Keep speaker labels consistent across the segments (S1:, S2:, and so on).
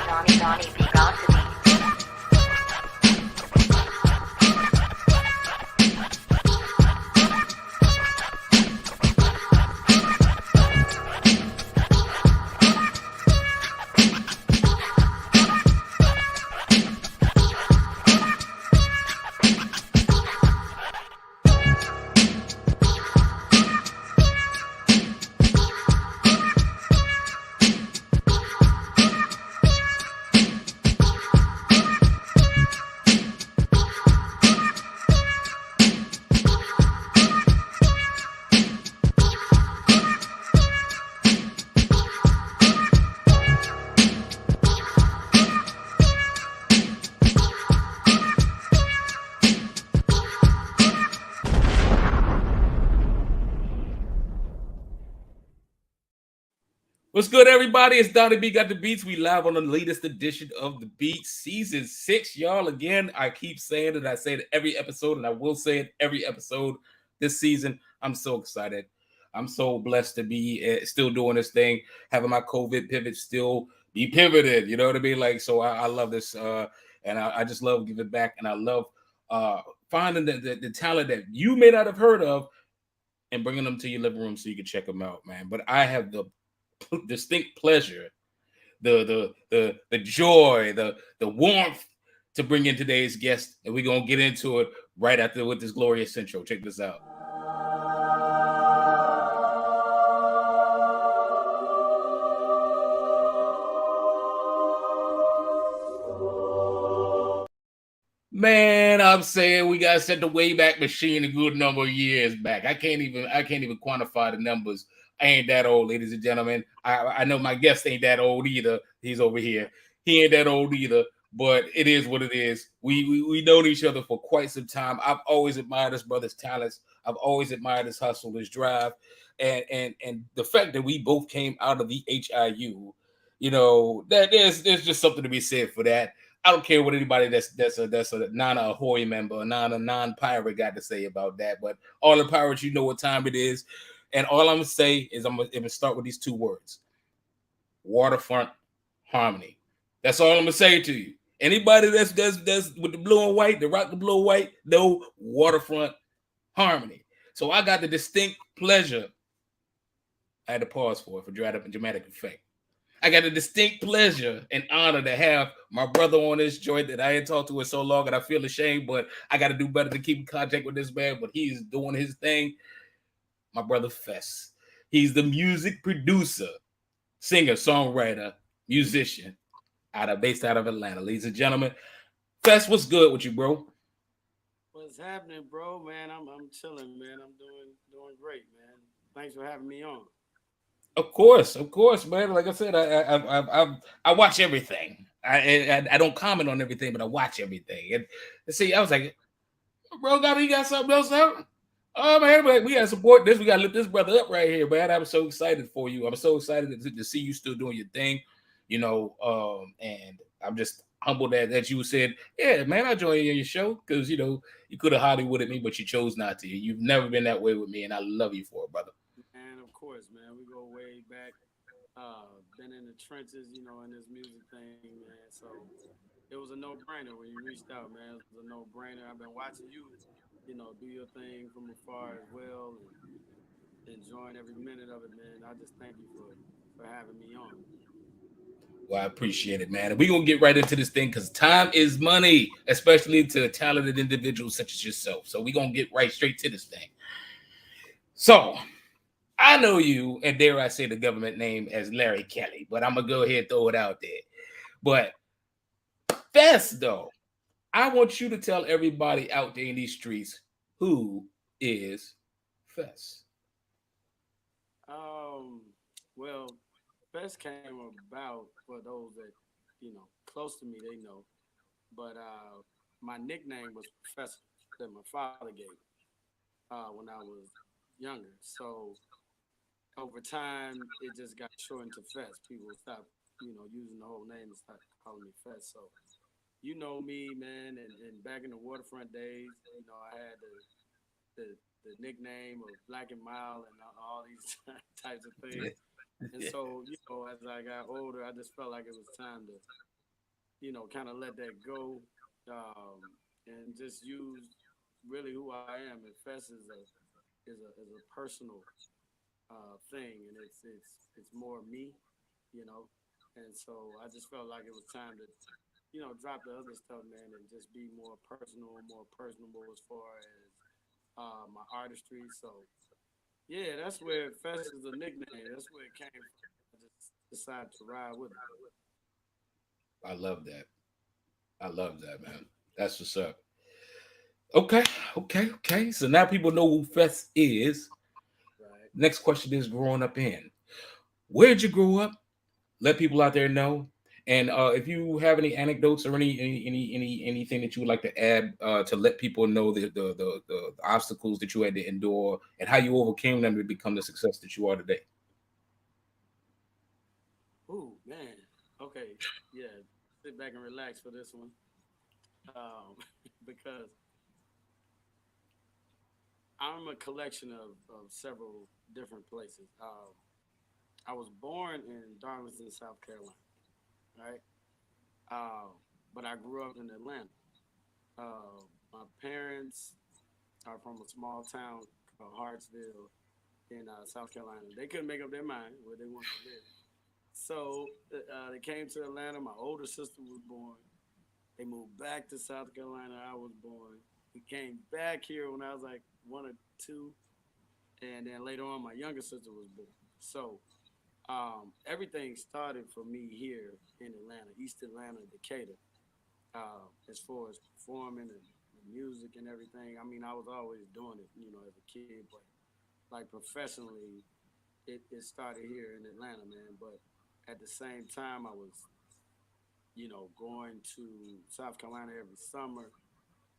S1: Donnie be gossipy.
S2: What's good, everybody? It's Donnie B. Got the Beats. We live on the latest edition of the Beats, season 6, y'all. Again, I keep saying it. I say it every episode, and I will say it every episode this season. I'm so excited. I'm so blessed to be still doing this thing, having my COVID pivot still be pivoted. You know what I mean? Like, so I love this, and I just love giving back, and I love finding the talent that you may not have heard of and bringing them to your living room so you can check them out, man. But I have the distinct pleasure, the joy, the warmth to bring in today's guest, and we're gonna get into it right after with this glorious intro. Check this out. Man, I'm saying we got set the Wayback Machine a good number of years back. I can't even quantify the numbers. I ain't that old, ladies and gentlemen. I know my guest ain't that old either. He's over here. He ain't that old either, but it is what it is. We known each other for quite some time. I've always admired this brother's talents. I've always admired his hustle, his drive, and the fact that we both came out of the HIU. You know, that there's just something to be said for that. I don't care what anybody that's a non-Ahoy member, non-pirate got to say about that. But all the pirates, you know what time it is. And all I'm gonna say is I'm gonna start with these two words: waterfront harmony. That's all I'm gonna say to you. Anybody that's with the blue and white, the rock the blue and white, no waterfront harmony. So I got the distinct pleasure. I had to pause for dramatic effect. I got a distinct pleasure and honor to have my brother on this joint that I ain't talked to in so long, and I feel ashamed, but I got to do better to keep in contact with this man. But he's doing his thing. My brother FESS. He's the music producer, singer, songwriter, musician, based out of Atlanta. Ladies and gentlemen, FESS, what's good with you, bro?
S3: What's happening, bro? Man, I'm chilling, man. I'm doing great, man. Thanks for having me on.
S2: Of course, man. Like I said, I watch everything. I don't comment on everything, but I watch everything. And see, I was like, bro, you got something else out? Oh man, we gotta support this. We gotta lift this brother up right here, man. I'm so excited for you. I'm so excited to see you still doing your thing, you know. And I'm just humbled that you said, yeah, man, I join you on your show because you know you could have Hollywooded me, but you chose not to. You've never been that way with me, and I love you for it, brother.
S3: And of course, man, we go way back. Been in the trenches, you know, in this music thing, man. So it was a no-brainer when you reached out, man. It was a no-brainer. I've been watching you, you know, do your thing from afar as well, and enjoying every minute of it, man. I just thank you for having me on.
S2: Well, I appreciate it, man. And we're gonna get right into this thing because time is money, especially to talented individuals such as yourself. So we're gonna get right straight to this thing. So I know you, and dare I say the government name as LarryKelley, but I'm gonna go ahead and throw it out there. But FESS, though, I want you to tell everybody out there in these streets who is FESS.
S3: Well, Fest came about for those that, you know, close to me, they know. But my nickname was Professor that my father gave when I was younger. So over time, it just got shortened to Fest. People stopped, you know, using the whole name and started calling me Fest. So you know me, man, and back in the waterfront days, you know, I had the nickname of Black and Mild and all these types of things. And so, as I got older, I just felt like it was time to, kind of let that go, and just use really who I am. And FESS is a personal thing, and it's more me, you know. And so I just felt like it was time to, drop the other stuff, man, and just be more personal, more personable as far as my artistry. So yeah, that's where FESS is a nickname. That's where it came from. I just decided to ride with it.
S2: I love that. I love that, man. That's what's up. Okay, okay. So now people know who Fess is.
S3: Right.
S2: Next question is growing up in. Where'd you grow up? Let people out there know. And if you have any anecdotes or anything that you would like to add to let people know the obstacles that you had to endure and how you overcame them to become the success that you are today.
S3: Ooh, man. Okay. Yeah. Sit back and relax for this one. Because I'm a collection of several different places. I was born in Darlington, South Carolina, right? But I grew up in Atlanta. My parents are from a small town called Hartsville in South Carolina. They couldn't make up their mind where they wanted to live. So they came to Atlanta. My older sister was born. They moved back to South Carolina. I was born. We came back here when I was like 1 or 2, and then later on, my younger sister was born. So everything started for me here in Atlanta, East Atlanta, Decatur. As far as performing and music and everything, I mean, I was always doing it, as a kid, but like professionally, it started here in Atlanta, man. But at the same time, I was, going to South Carolina every summer.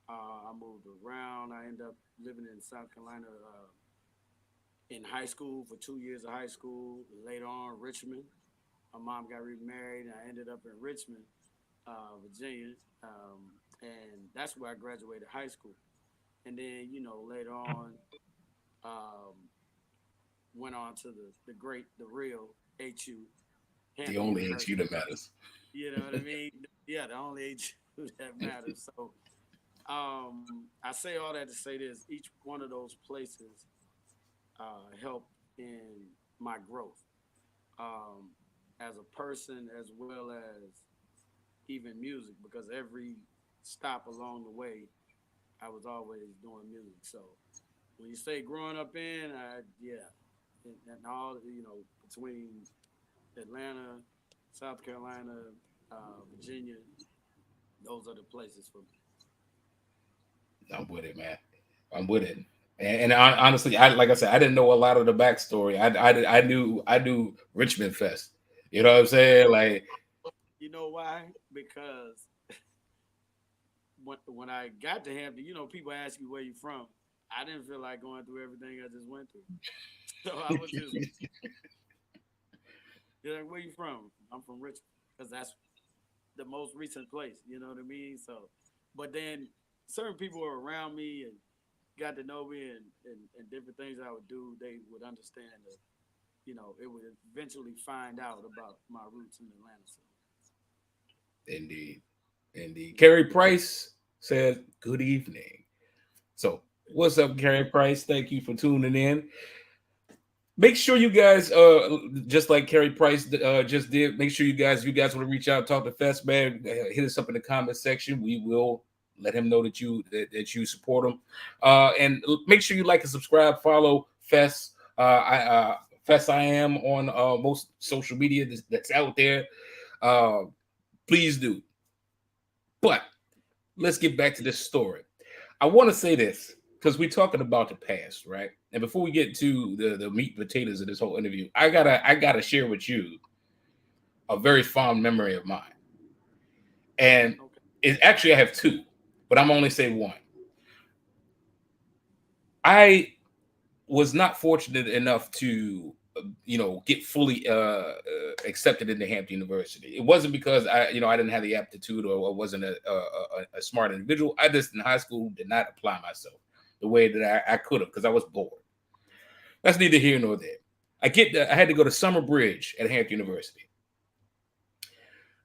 S3: I moved around. I ended up living in South Carolina in high school for 2 years of high school. Later on, Richmond. My mom got remarried, and I ended up in Richmond, Virginia, and that's where I graduated high school. And then, later on, um, went on to the great, the real HU,
S2: The
S3: Hampton
S2: only HU
S3: University.
S2: that matters.
S3: You know what I mean? Yeah, the only HU that matters. So I say all that to say this: each one of those places helped in my growth um, as a person, as well as even music, because every stop along the way, I was always doing music. So when you say growing up in, yeah, and all between Atlanta, South Carolina, Virginia, those are the places for me.
S2: I'm with it, man. I'm with it. And honestly, I like I said, I didn't know a lot of the backstory. I knew Richmond Fest. You know what I'm saying? Like,
S3: You know why? Because when I got to Hampton, people ask you where you from. I didn't feel like going through everything I just went through. So I was just, you're like, where you from? I'm from Richmond. Because that's the most recent place. You know what I mean? So, but then certain people were around me and got to know me and different things I would do, they would understand that, it would eventually find out about my roots in Atlanta. So,
S2: indeed, indeed.
S3: yeah.
S2: Carrie Price said, "Good evening." So, what's up, Carrie Price? Thank you for tuning in. Make sure you guys, just like Carrie Price just did, make sure you guys want to reach out, talk to Fest, man, hit us up in the comment section. We will let him know that you support him, and make sure you like and subscribe, follow Fest. Fest I am on most social media that's out there. Uh, please do. But let's get back to this story. I want to say this because we're talking about the past, right? And before we get to the meat and potatoes of this whole interview, I gotta share with you a very fond memory of mine. And
S3: Okay.
S2: it actually I have two, but I'm only say one. I was not fortunate enough to get fully accepted into Hampton University. It wasn't because I didn't have the aptitude or wasn't a smart individual. I just in high school did not apply myself the way that I could have because I was bored. That's neither here nor there. I had to go to Summer Bridge at Hampton University.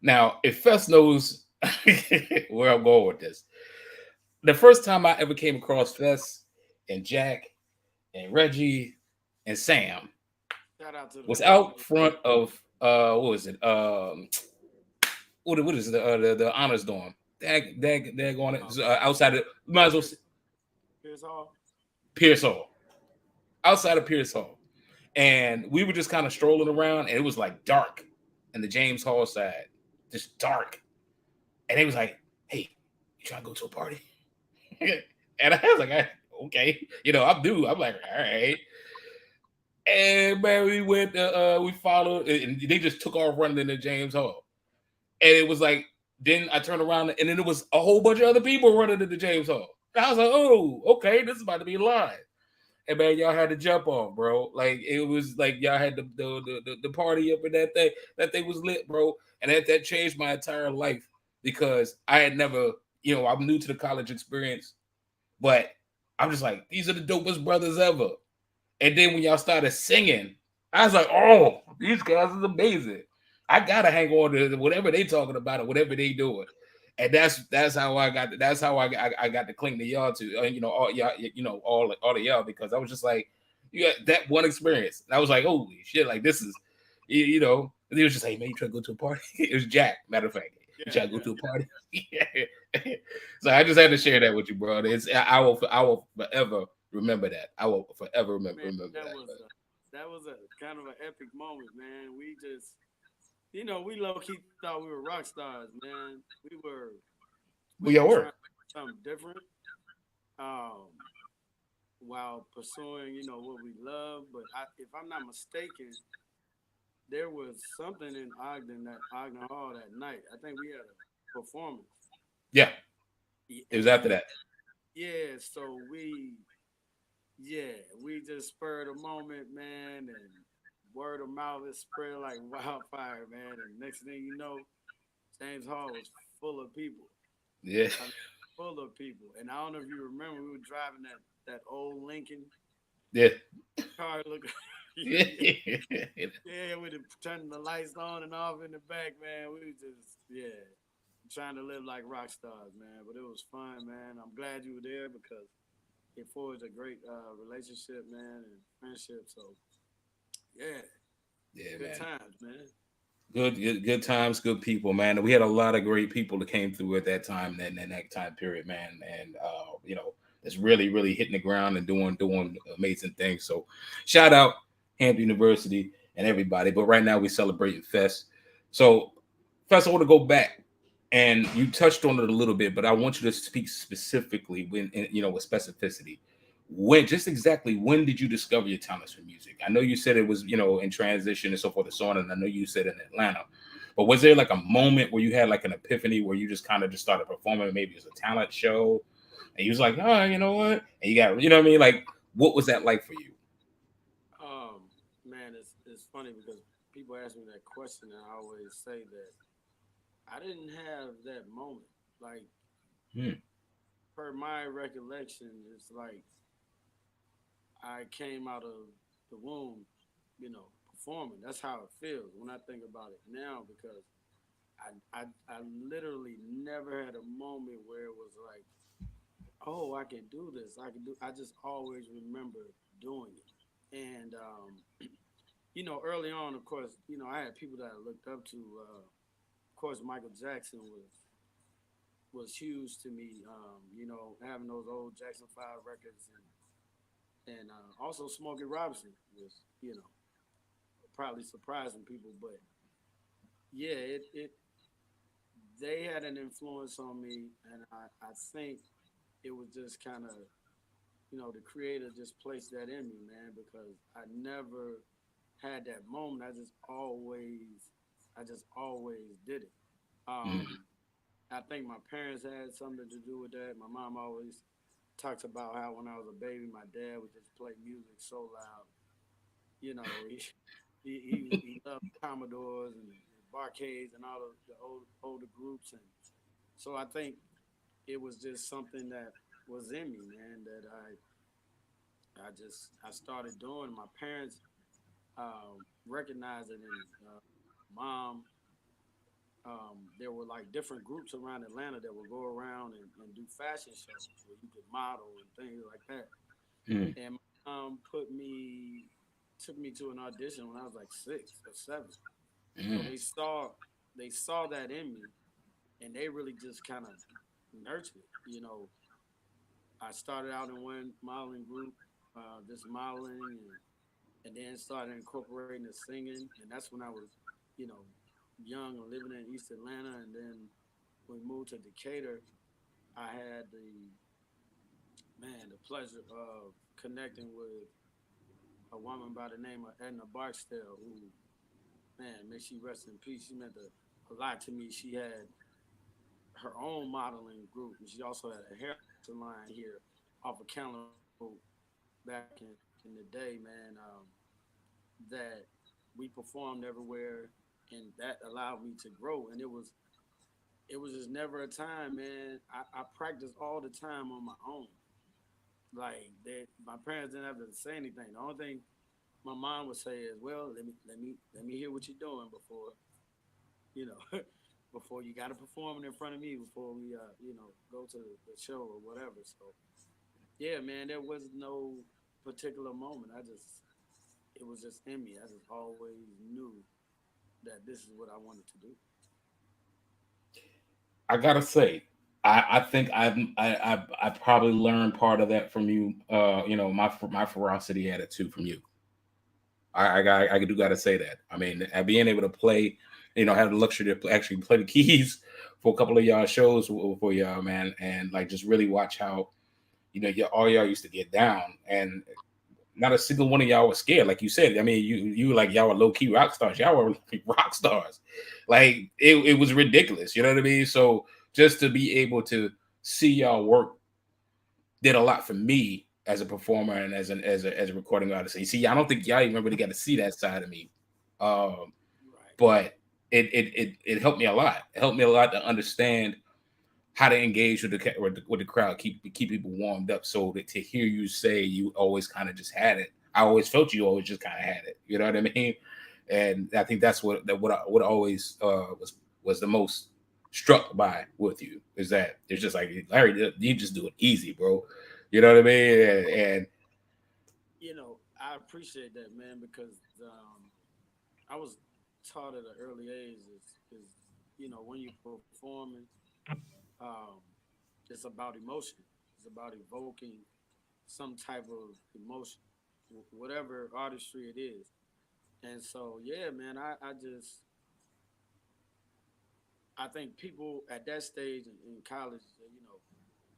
S2: Now, if Fess knows where I'm going with this, the first time I ever came across Fess and Jack and Reggie and Sam
S3: Shout out to the
S2: was
S3: family.
S2: out front of what was it? What is the honors dorm? Dag on it. Outside of might as well
S3: Here's all.
S2: Pierce Hall. Outside of Pierce Hall. And we were just kind of strolling around, and it was like dark in the James Hall side. Just dark. And they was like, hey, you trying to go to a party? And I was like, okay. You know, I'm new. I'm like, all right. And man, we went, we followed, and they just took off running into James Hall. And it was like, then I turned around, and then there was a whole bunch of other people running into James Hall. And I was like, oh, okay, this is about to be live. And man, y'all had to jump on, bro. Like it was like y'all had the party up in that thing. That thing was lit, bro. And that changed my entire life because I had never, you know, I'm new to the college experience, but I'm just like, these are the dopest brothers ever. And then when y'all started singing, I was like, oh, these guys is amazing. I gotta hang on to whatever they talking about or whatever they doing. And that's how I got to cling to y'all to you know all y'all you know all of y'all because I was just like you got that one experience and I was like holy shit like this is you know and he was just like man you trying to go to a party it was Jack matter of fact you trying to go to a party so I just had to share that with you bro I will forever remember that I will forever remember
S3: That was a kind of an epic moment, man. We just you know, we low key thought we were rock stars, man. We
S2: all
S3: were
S2: were
S3: trying something different, um, while pursuing, you know, what we love. But if I'm not mistaken, there was something in Ogden Hall that night. I think we had a performance.
S2: yeah it was after
S3: And
S2: that
S3: yeah, so we just spurred a moment, man, and word of mouth is spread like wildfire, man. And next thing you know, James Hall was full of people.
S2: yeah
S3: I mean, full of people. And I don't know if you remember, we were driving that old Lincoln
S2: yeah
S3: car. Look,
S2: yeah
S3: yeah, with turning the lights on and off in the back, man. We was just trying to live like rock stars, man. But it was fun, man. I'm glad you were there because it forged a great relationship, man, and friendship. So yeah,
S2: yeah
S3: good
S2: man.
S3: times, man.
S2: Good times, good people, man. We had a lot of great people that came through at that time, that time period, man. And you know, it's really hitting the ground and doing amazing things. So, shout out Hampton University and everybody. But right now we're celebrating FESS. So, FESS, I want to go back, and you touched on it a little bit, but I want you to speak specifically you know with specificity when just exactly when did you discover your talents for music? I know you said it was, you know, in transition and so forth and so on, and I know you said in Atlanta, but was there like a moment where you had like an epiphany where you just kind of just started performing? Maybe it was a talent show, and you was like, oh, you know what? And you got, you know what I mean? Like, what was that like for you?
S3: Man, it's funny because people ask me that question, and I always say that I didn't have that moment. Like,
S2: Hmm.
S3: per my recollection, it's like I came out of the womb, you know, performing. That's how it feels when I think about it now because I literally never had a moment where it was like, oh, I can do this. I can do. I just always remember doing it, and you know, early on, of course, you know, I had people that I looked up to. Of course, Michael Jackson was huge to me. You know, having those old Jackson 5 records and also Smokey Robinson was, you know, probably surprising people, but yeah, it they had an influence on me, and I think it was just kind of, you know, the creator just placed that in me, man, because I never had that moment. I just always did it.
S2: Mhm.
S3: I think my parents had something to do with that. My mom always talks about how when I was a baby, my dad would just play music so loud. You know, he loved Commodores and Barcades and all of the older groups, and so I think it was just something that was in me, man. That I started doing. My parents recognizing his mom. There were like different groups around Atlanta that would go around and do fashion shows where you could model and things like that.
S2: Mm.
S3: And my mom took me to an audition when I was like 6 or 7. So
S2: Mm.
S3: they saw that in me, and they really just kind of nurtured it. I started out in one modeling group, just modeling, and then started incorporating the singing, and that's when I was, you know, young and living in East Atlanta, and then we moved to Decatur. I had the pleasure of connecting with a woman by the name of Edna Barksdale, who, man, may she rest in peace. She meant a lot to me. She had her own modeling group, and she also had a hair salon here off of County Road back in the day, man. That we performed everywhere, and that allowed me to grow. And it was just never a time, man. I practiced all the time on my own. Like my parents didn't have to say anything. The only thing my mom would say is, "Well, let me hear what you're doing before you know before you got to perform it in front of me before we go to the show or whatever." So yeah, man, there was no particular moment. It was just in me. I just always knew that this is what I wanted to do.
S2: I gotta say, I think I probably learned part of that from you. My ferocity attitude from you. I do gotta say that. I mean, being able to play, have the luxury to actually play the keys for a couple of y'all shows for y'all, man, and like just really watch how all y'all used to get down, and not a single one of y'all was scared, like you said. I mean, you like y'all were low key rock stars. Y'all were rock stars. Like it was ridiculous. You know what I mean? So just to be able to see y'all work did a lot for me as a performer and as a recording artist. You see, I don't think y'all even really got to see that side of me, um,
S3: Right.
S2: but it helped me a lot. It helped me a lot to understand how to engage with the crowd, keep people warmed up, so that to hear you say you always kind of just had it. I always felt you always just kind of had it. You know what I mean? And I think that's what always was the most struck by with you is that it's just like, Larry, you just do it easy, bro. You know what I mean? And
S3: I appreciate that, man, because I was taught at an early age is when you're performing, um, it's about emotion. It's about evoking some type of emotion, whatever artistry it is. And so, yeah, man, I think people at that stage in college,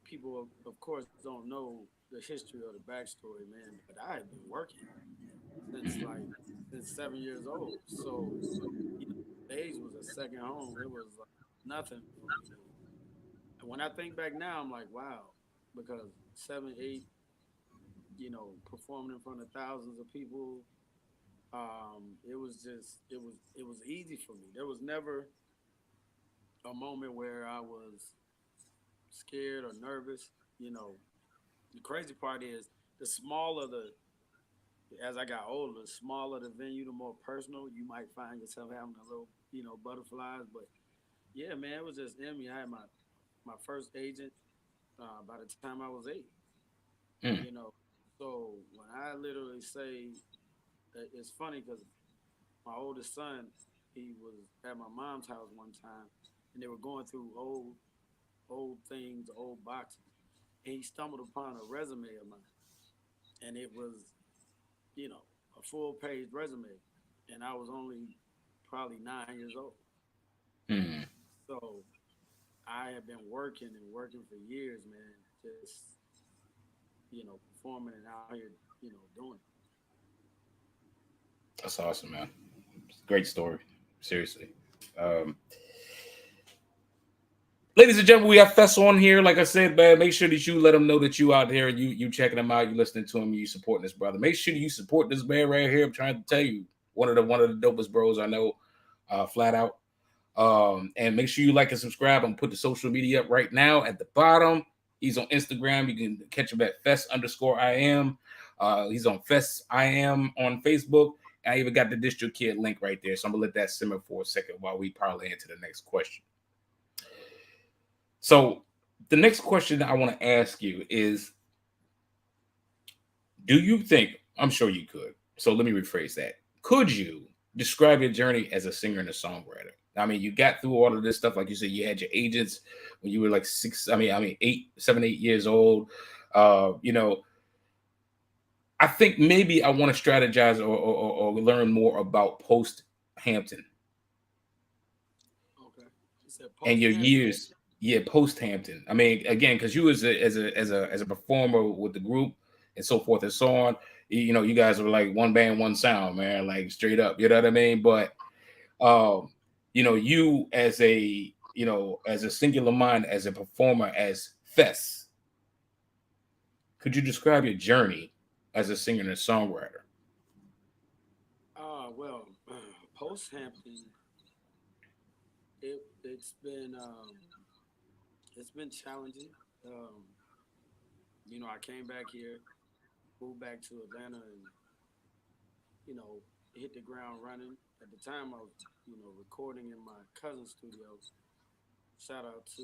S3: people of course don't know the history or the backstory, man. But I had been working since 7 years old. So stage was a second home. It was like nothing for me. And when I think back now, I'm like, wow, because 7, 8, performing in front of thousands of people, it was easy for me. There was never a moment where I was scared or nervous. The crazy part is the smaller as I got older, the smaller the venue, the more personal you might find yourself having a little, butterflies. But yeah, man, it was just in me. I had my first agent by the time I was 8.
S2: mm,
S3: You know, so when I literally say, it's funny because my oldest son, he was at my mom's house one time, and they were going through old things, old boxes, and he stumbled upon a resume of mine, and it was, a full page resume, and I was only probably 9 years old.
S2: mm.
S3: So I have been working and working for years, man, just performing and out here, doing it.
S2: That's awesome, man. Great story. Seriously. Um, Ladies and gentlemen, we have FESS on here. Like I said, man, make sure that you let them know that you out there, you checking them out, you listening to him, you supporting this brother. Make sure you support this man right here. I'm trying to tell you, one of the dopest bros I know, flat out. And make sure you like and subscribe. I'm put the social media up right now at the bottom. He's on Instagram. You can catch him at FESS_IM. He's on FESS IM on Facebook. I even got the DistroKid link right there. So I'm gonna let that simmer for a second while we parlay into the next question. So the next question I want to ask you is, do you think, I'm sure you could. So let me rephrase that. Could you describe your journey as a singer and a songwriter? I mean, you got through all of this stuff. Like you said, you had your agents when you were like 7, 8 years old. You know, I think maybe I want to strategize or learn more about post Hampton
S3: Okay. You said
S2: and your
S3: post-Hampton.
S2: years. Yeah, post Hampton. I mean, again, because you as a performer with the group and so forth and so on. You know, you guys were like one band, one sound, man, like straight up. You know what I mean? But you know, you as a as a singular mind, as a performer, as FESS, could you describe your journey as a singer and a songwriter?
S3: Well, post Hampton, it's been challenging. Um, I came back here, moved back to Atlanta, and you know, hit the ground running. At the time, I was recording in my cousin's studio. Shout out to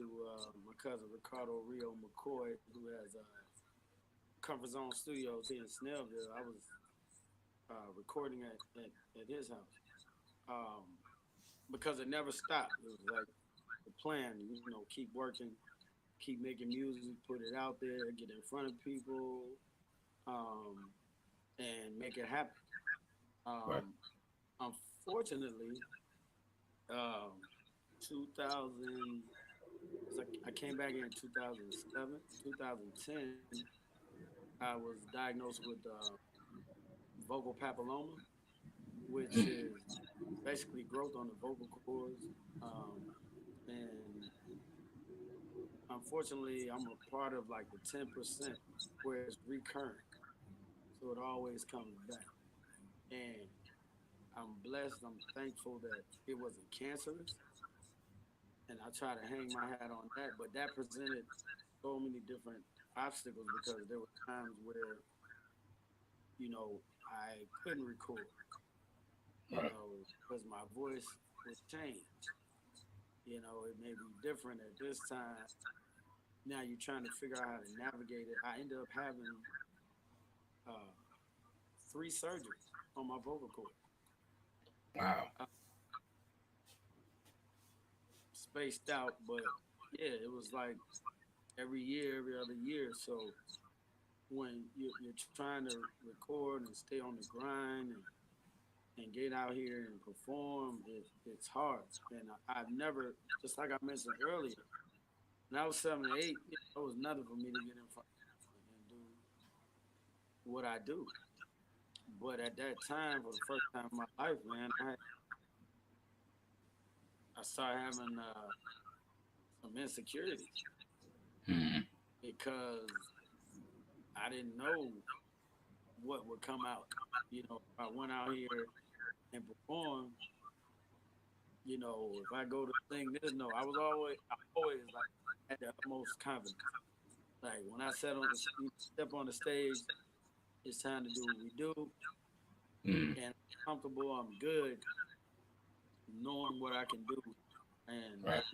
S3: my cousin Ricardo Rio McCoy, who has Comfort Zone Studios here in Snellville. I was recording at his house because it never stopped. It was like the plan, keep working, keep making music, put it out there, get in front of people, and make it happen.
S2: Right.
S3: Unfortunately, 2000, I came back here in 2007, 2010. I was diagnosed with vocal papilloma, which is basically growth on the vocal cords. And unfortunately, I'm a part of like the 10% where it's recurrent. So it always comes back. And I'm blessed, I'm thankful that it wasn't cancerous. And I try to hang my hat on that. But that presented so many different obstacles because there were times where, I couldn't record,
S2: Right.
S3: because my voice would change. It may be different at this time. Now you're trying to figure out how to navigate it. I ended up having uh, 3 surgeries on my vocal cord.
S2: Wow.
S3: Uh, Spaced out, but yeah, it was like every year, every other year. So when you're trying to record and stay on the grind and get out here and perform, it's hard. And I've never, just like I mentioned earlier, when I was 7 or 8, it was nothing for me to get in front and do what I do. But at that time, for the first time in my life, man, I started having some insecurities
S2: Mhm.
S3: because I didn't know what would come out. If I went out here and performed, if I go to sing this note, I always like had the utmost confidence. Like when I step on the stage, it's time to do what we do,
S2: Mhm.
S3: and I'm comfortable, I'm good, knowing what I can do, and
S2: Right.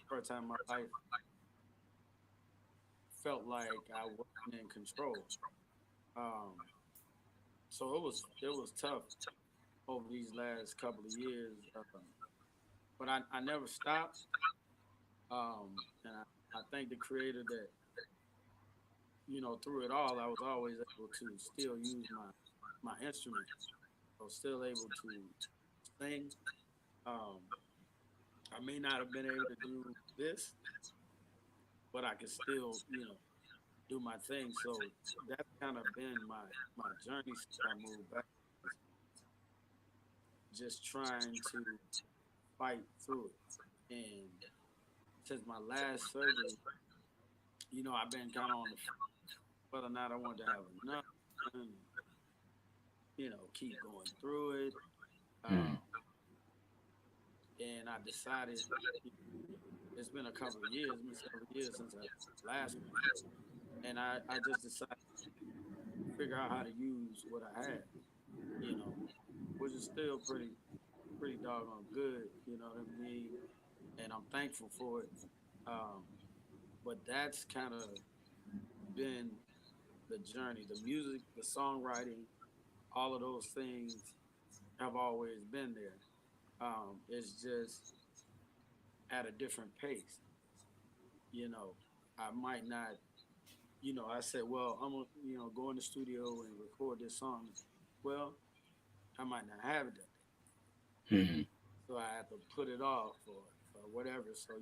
S3: first time in my life felt like I wasn't in control. Um, so it was tough over these last couple of years, but I never stopped, and I thank the Creator that through it all I was always able to still use my instrument. I was still able to sing. Um, I may not have been able to do this, but I could still do my thing. So that's kind of been my journey since I moved back, is just trying to fight through it. And since my last surgery, I've been kind of on the whether or not I wanted to have enough, and, keep going through it.
S2: Mhm.
S3: Um, and I decided it's been a couple of years, it's been several years since I last one, and I just decided to figure out how to use what I had, you know, which is still pretty doggone good. You know what I mean? And I'm thankful for it. Um, but that's kind of been the journey. The music, the songwriting, all of those things have always been there. It's just at a different pace. You know, I might not. I said, well, I'm gonna, go in the studio and record this song. Well, I might not have it that day,
S2: Mhm.
S3: so I have to put it off or whatever. So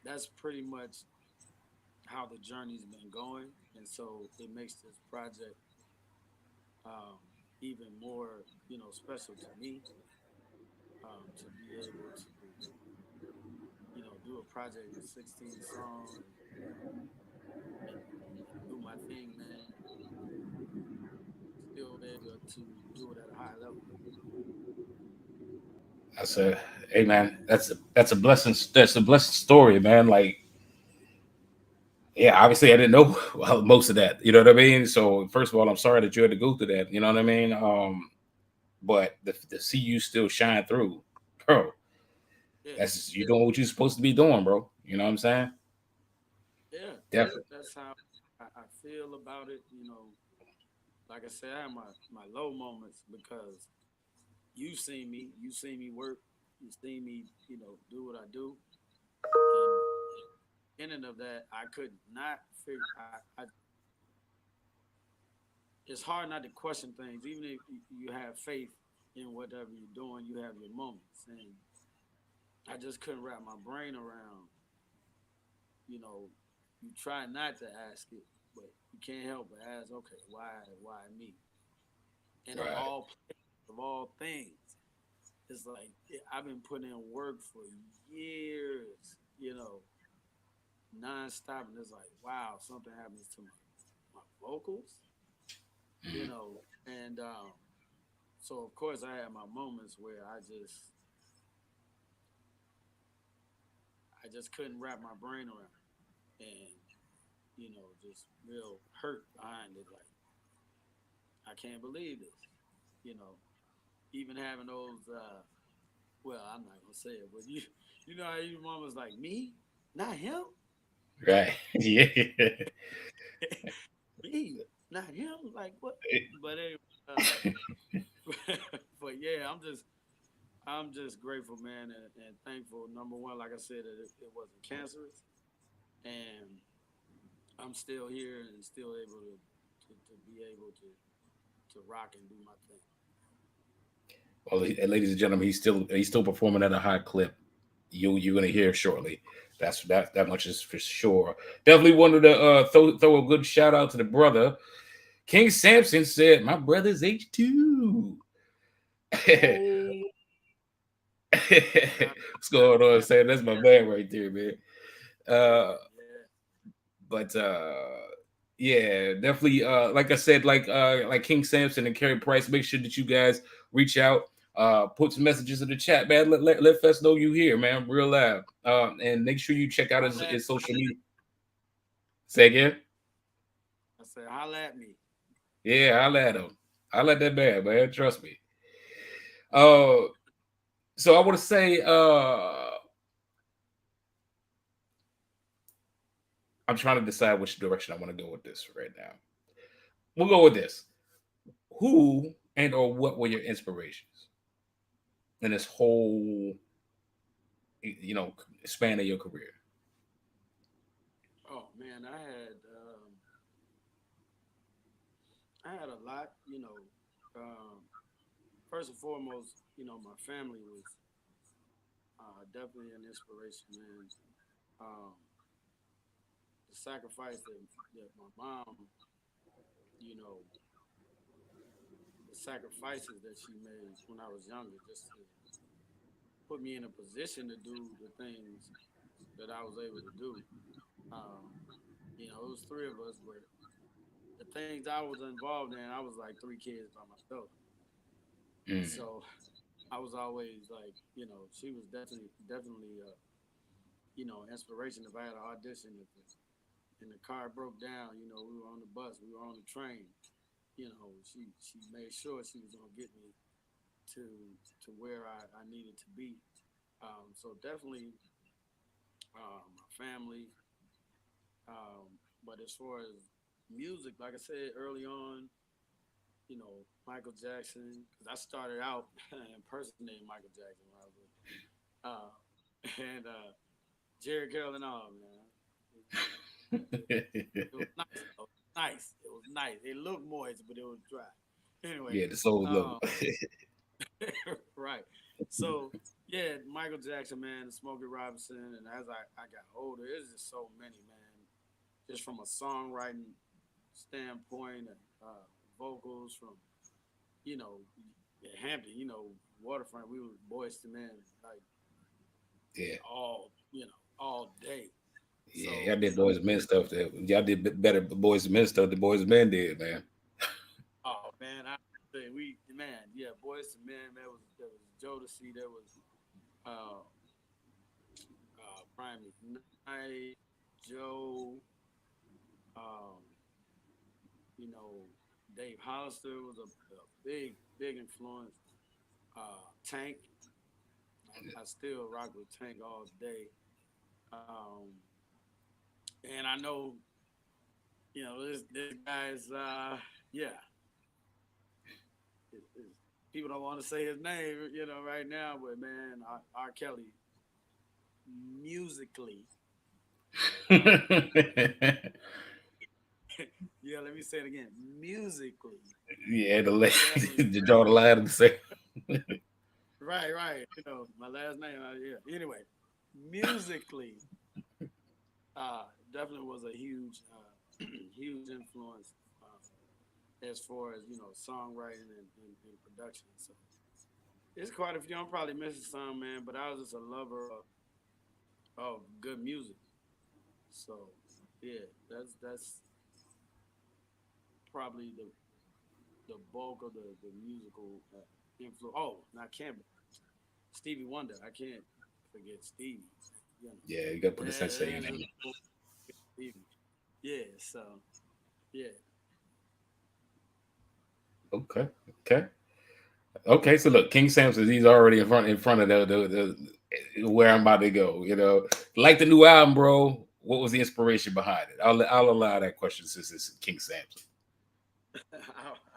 S3: that's pretty much how the journey's been going, and so it makes this project um, even more, special to me, to be able to, do a project with 16 songs and do my thing, man, still able to do it at a high level.
S2: That's a hey man, that's a blessing. That's a blessed story, man. Like, yeah, obviously I didn't know most of that. You know what I mean? So first of all, I'm sorry that you had to go through that. You know what I mean? But to see you still shine through, bro,
S3: Yeah,
S2: that's you doing what you're supposed to be doing, bro. You know what I'm saying?
S3: yeah,
S2: Definitely.
S3: that's how I feel about it. Like I said, I have my low moments because you seen me work, you seen me, do what I do, and ending of that, I could not figure. It's hard not to question things, even if you have faith in whatever you're doing. You have your moments, and I just couldn't wrap my brain around. You know, you try not to ask it, but you can't help but ask. Okay, why me? And
S2: Right.
S3: of all things, it's like I've been putting in work for years. Nonstop, and it's like, wow, something happens to my vocals. And so of course I had my moments where I just couldn't wrap my brain around it. And just real hurt behind it, like I can't believe this. you know Even having those well, I'm not gonna say it, but you know how your mom was like, me, not him.
S2: Right. Yeah.
S3: Me, not him, like what? But anyway, but yeah, I'm just grateful, man, and thankful. Number one, like I said, that it wasn't cancerous, and I'm still here and still able to be able to rock and do my thing.
S2: Well, ladies and gentlemen, he's still performing at a high clip. You're gonna hear shortly. That much is for sure. Definitely wanted to throw a good shout out to the brother. King Samson said, "My brother's H2."
S3: Oh, God,
S2: What's going on, Sam? That's my man right there, man. Uh,
S3: yeah,
S2: but yeah, definitely. Like I said, like King Samson and Carey Price, make sure that you guys reach out. Put some messages in the chat, man. Let Fess know you here, man. Real loud. And make sure you check out
S3: holla at,
S2: his social media. Say again.
S3: I said, holla at me.
S2: Yeah, I'll let him. I'll let that man. Trust me. Uh, so I want to say, I'm trying to decide which direction I want to go with this right now. We'll go with this. Who and or what were your inspirations in this whole, you know, span of your career?
S3: Oh man, I had a lot. First and foremost, my family was definitely an inspiration, man. Um, the sacrifice that my mom, you know, the sacrifices that she made when I was younger, just to put me in a position to do the things that I was able to do. Um, it was three of us, but the things I was involved in, I was like three kids by myself.
S2: Mm.
S3: So I was always like, she was definitely, inspiration. If I had an audition, if and the car broke down, we were on the bus, we were on the train, she made sure she was gonna get me to where I needed to be. So definitely my family. But as far as music, like I said early on, Michael Jackson, because I started out impersonating Michael Jackson when I was and Jerry Curl and all, man. It was nice. It was nice. It was nice. It looked moist, but it was dry. Anyway,
S2: Yeah, the soul look.
S3: right. So yeah, Michael Jackson, man, Smokey Robinson, and as I got older, it's just so many, man. Just from a songwriting standpoint and vocals from, you know, Hampton, Waterfront, we were boys to men, like
S2: Yeah.
S3: all day.
S2: Yeah,
S3: So,
S2: y'all did boys and men stuff. Y'all did better boys and men stuff than boys and men did, man.
S3: oh man, boys to men. There was Jodeci, there was uh, Brian McKnight, Joe, um, Dave Hollister was a big influence. Tank, I still rock with Tank all day. And I know, this guy's, yeah, people don't want to say his name, right now, but man, R. Kelly, musically, yeah, let me say it again, musically.
S2: Yeah, the draw the line and say.
S3: Right. My last name, yeah. Anyway, musically, definitely was a huge, huge influence as far as songwriting and production. So it's quite a few. I'm probably missing some, man, but I was just a lover of good music. So yeah, that's probably the bulk of the musical influence. Oh, and I can't Stevie Wonder. I can't forget Stevie.
S2: Yeah, you got to put the sensei in there.
S3: Stevie. Yeah. So yeah.
S2: Okay. So look, King Samson, he's already in front of the where I'm about to go. Like the new album, bro. What was the inspiration behind it? I'll allow that question since it's King Samson.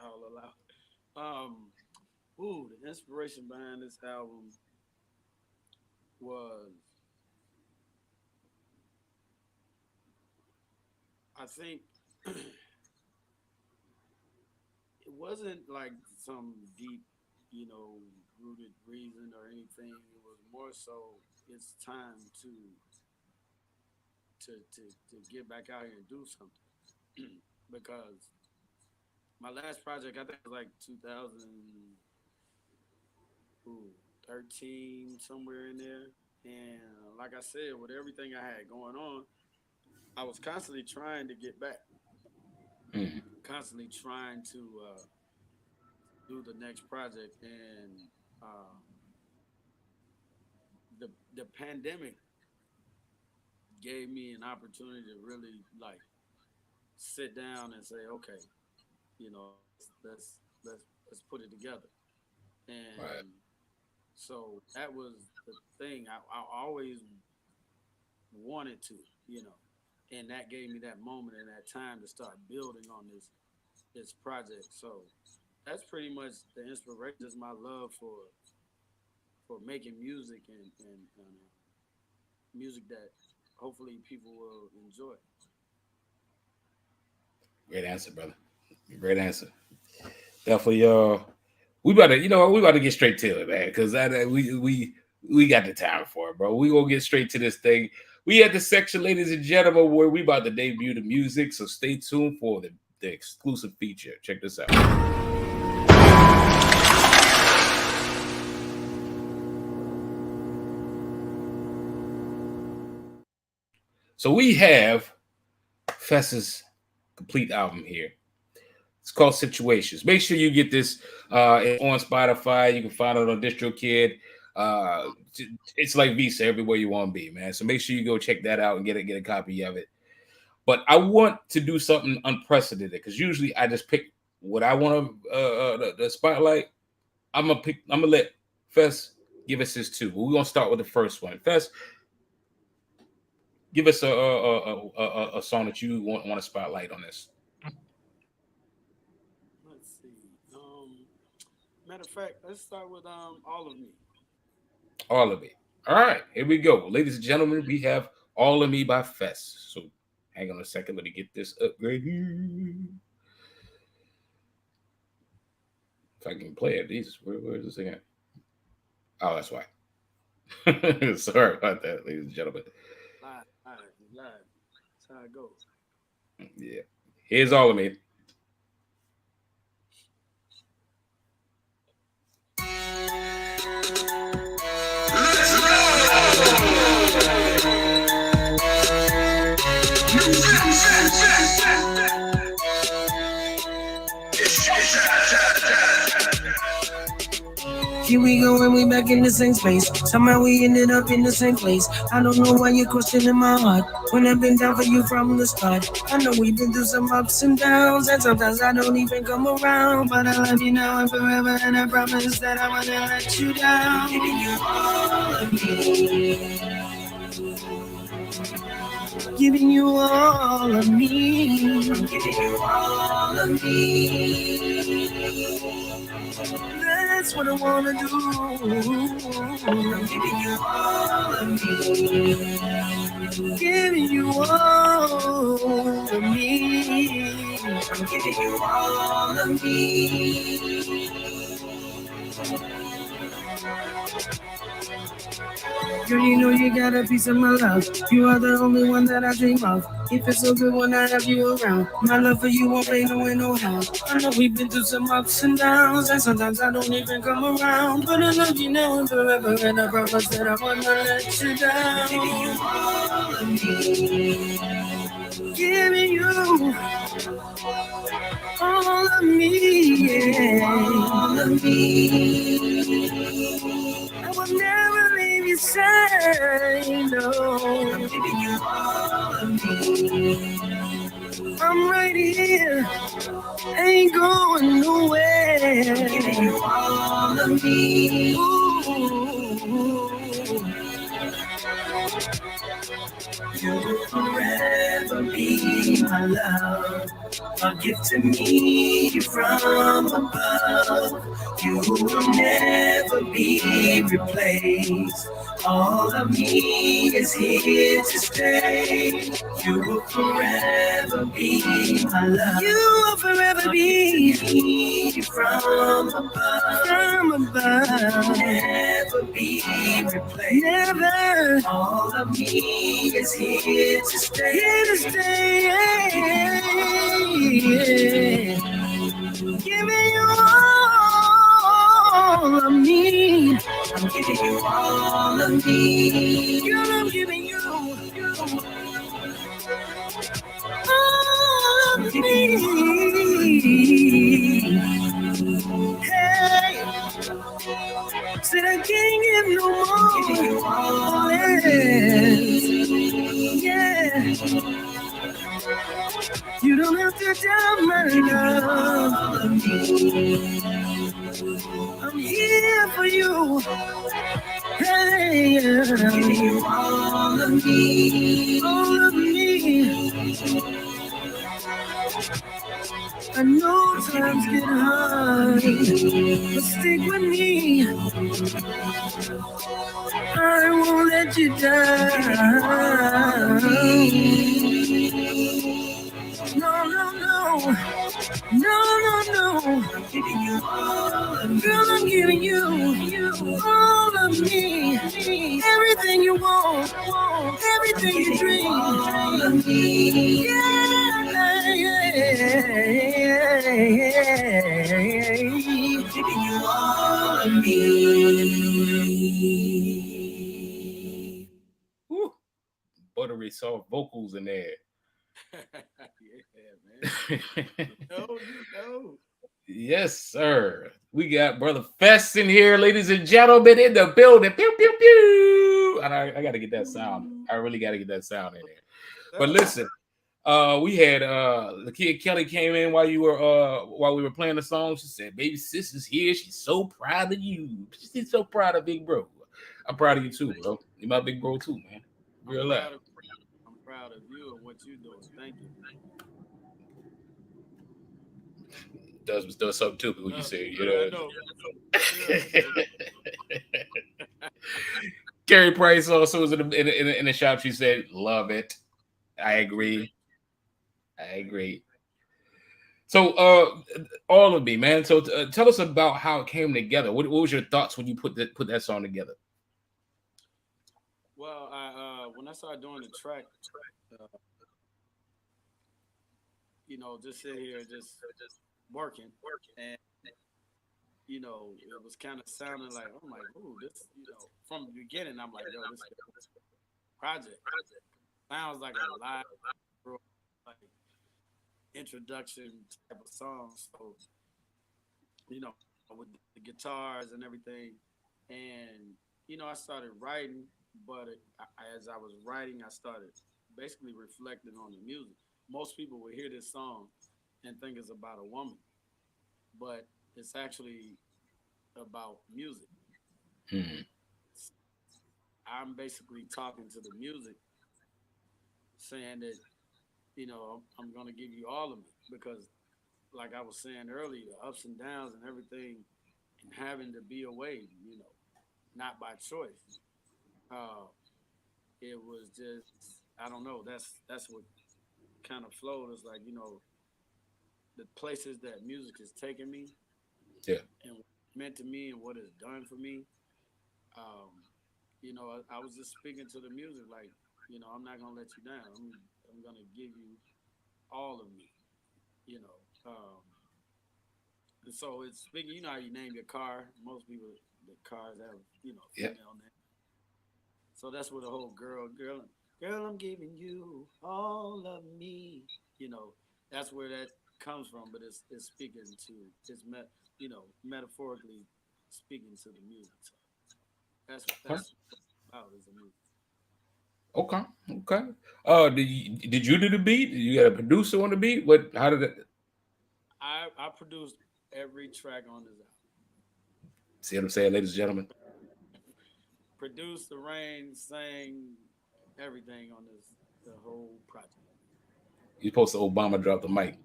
S3: I'll allow. The inspiration behind this album was, I think, it wasn't like some deep, rooted reason or anything. It was more so it's time to get back out here and do something because my last project, I think, was like 2013, somewhere in there. And like I said, with everything I had going on, I was constantly trying to get back, constantly trying to do the next project. And the pandemic gave me an opportunity to really like sit down and say, okay, let's let's put it together. And
S2: Right.
S3: so that was the thing I always wanted to, and that gave me that moment and that time to start building on this project. So that's pretty much the inspiration, just my love for making music and music that hopefully people will enjoy.
S2: Great answer, brother. Great answer. Definitely. We about to get straight to it, man, because we got the time for it, bro. We gonna get straight to this thing. We at the section, ladies and gentlemen, where we about to debut the music. So stay tuned for the exclusive feature. Check this out. So we have FESS's complete album here. It's called Situations. Make sure you get this. It's on Spotify. You can find it on DistroKid. It's like Visa everywhere you want to be, man. So make sure you go check that out and get a copy of it. But I want to do something unprecedented because usually I just pick what I want to the spotlight, I'm gonna let FESS give us his two. We're gonna start with the first one. FESS, give us a song that you want to spotlight on this.
S3: Let's see. Matter of fact, let's start with All of Me.
S2: All of it. All right, here we go, ladies and gentlemen. We have All of Me by FESS. So hang on a second. Let me get this upgrade here. If I can play it, these where is this again? Oh, that's why. Sorry about that, ladies and gentlemen.
S3: Live. That's how it goes.
S2: Yeah, here's All of Me.
S4: Here we go and we back in the same space. Somehow we ended up in the same place. I don't know why you're questioning my heart when I've been down for you from the start. I know we've been through some ups and downs, and sometimes I don't even come around. But I love you now and forever, and I promise that I won't let you down. Giving you all of me. Giving you all of me. I'm giving you all of me. That's what I wanna do. I'm giving you all of me. Giving you all of me. I'm giving you all of me. Girl, you know you got a piece of my love. You are the only one that I dream of. It feels so good when I have you around. My love for you won't play no way, no how. I know we've been through some ups and downs, and sometimes I don't even come around. But I love you now and forever, and I promise that I won't let you down. Giving you all of me. Giving you all of me, yeah. All of me. I will never leave your side, no. I'm giving you all of me. I'm right here, ain't going nowhere. I'm giving you all of me. Ooh. You will forever be my love, a gift to me from above. You will never be replaced. All of me is here to stay. You will forever be my love. You will forever be from above. From above. Never be replaced. Never. All of me is here to stay. Here to stay. Yeah. Giving you all of me. I'm giving you all of me. Girl, I'm giving you all of me. Hey, said I can't give no more. I'm giving you all of me. Yeah. You don't have to doubt my love. I'm here for you. Hey, I'm giving you all of me. All of me. I know times get hard, but stick with me. I won't let you down. No, no, no. No. I'm giving you all of me. Girl, I'm giving you all of me. Everything you want, everything you dream. All of me. I'm giving you all of me.
S2: Woo. Buttery soft vocals in there.
S3: Yeah, man. No.
S2: Yes, sir. We got brother FESS in here, ladies and gentlemen, in the building. Pew, pew, pew. And I got to get that sound. I really got to get that sound in there. But listen, We had the kid Kelly came in while we were playing the song. She said, "Baby sis is here. She's so proud of you. She's so proud of big bro. I'm proud of you too, bro. You're my big bro too, man. Real life.
S3: I'm proud of you and what you're doing. Thank you.
S2: Does something too, what you say, you know. Carrie Price also was in the shop. She said, "Love it. I agree. So, all of me, man. So, tell us about how it came together. What was your thoughts when you put that song together?"
S3: Well, when I started doing the track, you know, just sit here, just working, and you know, it was kind of sounding like, I'm like, ooh, this, you know, from the beginning, I'm like, yo, this project sounds like a live, like introduction type of song. So, you know, with the guitars and everything, and you know, I started writing, but as I was writing, I started basically reflecting on the music. Most people will hear this song and think it's about a woman, but it's actually about music.
S2: Mm-hmm.
S3: I'm basically talking to the music, saying that, you know, I'm going to give you all of me because, like I was saying earlier, the ups and downs and everything, and having to be away, you know, not by choice. It was just, I don't know. That's what kind of flowed. It's like, you know, the places that music has taken me,
S2: Yeah,
S3: and meant to me and what it's done for me. You know, I was just speaking to the music like, you know, I'm not gonna let you down. I'm gonna give you all of me. You know, and so it's speaking. You know how you name your car. Most people, the cars have, you know,
S2: yeah.
S3: female name. So that's where the whole girl, I'm giving you all of me. You know, that's where that comes from. But it's speaking to you know, metaphorically speaking to the music. So that's about as a movie.
S2: Okay. Did you do the beat? Did you got a producer on the beat? How did it?
S3: I produced every track on this album.
S2: See what I'm saying, ladies and gentlemen?
S3: Produced, arranged, sang everything on the whole project.
S2: You're supposed to Obama drop the mic.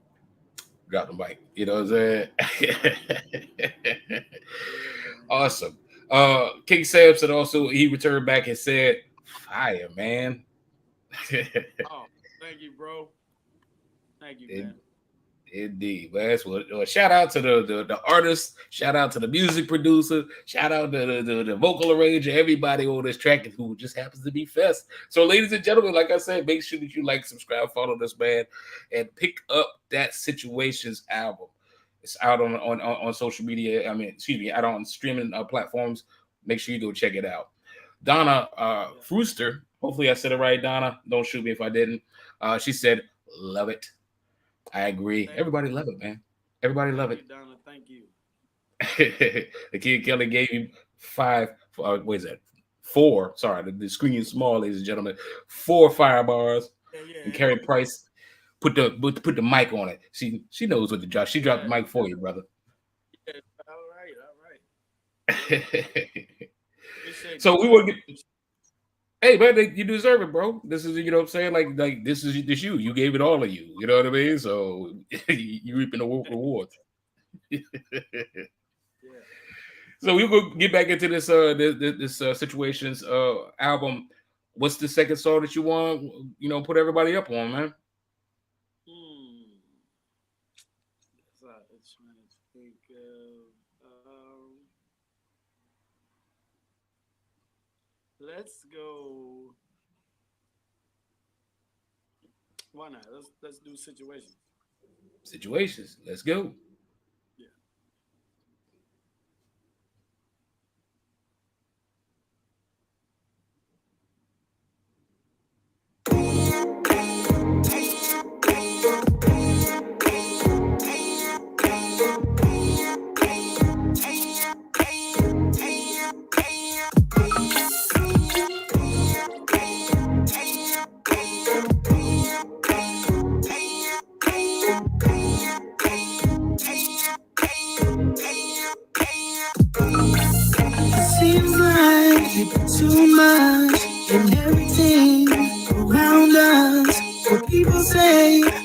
S2: You know what I'm saying? Awesome. King Sampson also, he returned back and said, "Fire, man."
S3: Oh, thank you, bro. Thank you, man.
S2: Indeed, man. Well, shout out to the artists, shout out to the music producer, shout out to the vocal arranger, everybody on this track who just happens to be FESS. So, ladies and gentlemen, like I said, make sure that you like, subscribe, follow this man, and pick up that Situations album. It's out on social media. I mean, excuse me, out on streaming platforms. Make sure you go check it out. Donna Frooster, hopefully I said it right, Donna. Don't shoot me if I didn't. She said, "Love it." I agree. Everybody love it, man. Everybody love it.
S3: Donna, thank you.
S2: The kid Kelly gave you 5. What is that? 4. Sorry, the screen is small, ladies and gentlemen. 4 fire bars. Yeah. And Carrie Price put the mic on it. She knows what to drop. She dropped the mic for you, brother.
S3: Yeah, all right.
S2: So we will get. Hey, man, you deserve it, bro. This is, you know what I'm saying? Like this you. You gave it all of you. You know what I mean? So you reaping the rewards. Yeah. So we will get back into this Situations album. What's the second song that you want? You know, put everybody up on, man.
S3: I'm trying to think of. Let's go. Why not? Let's do Situations.
S2: Situations. Let's go.
S3: Yeah.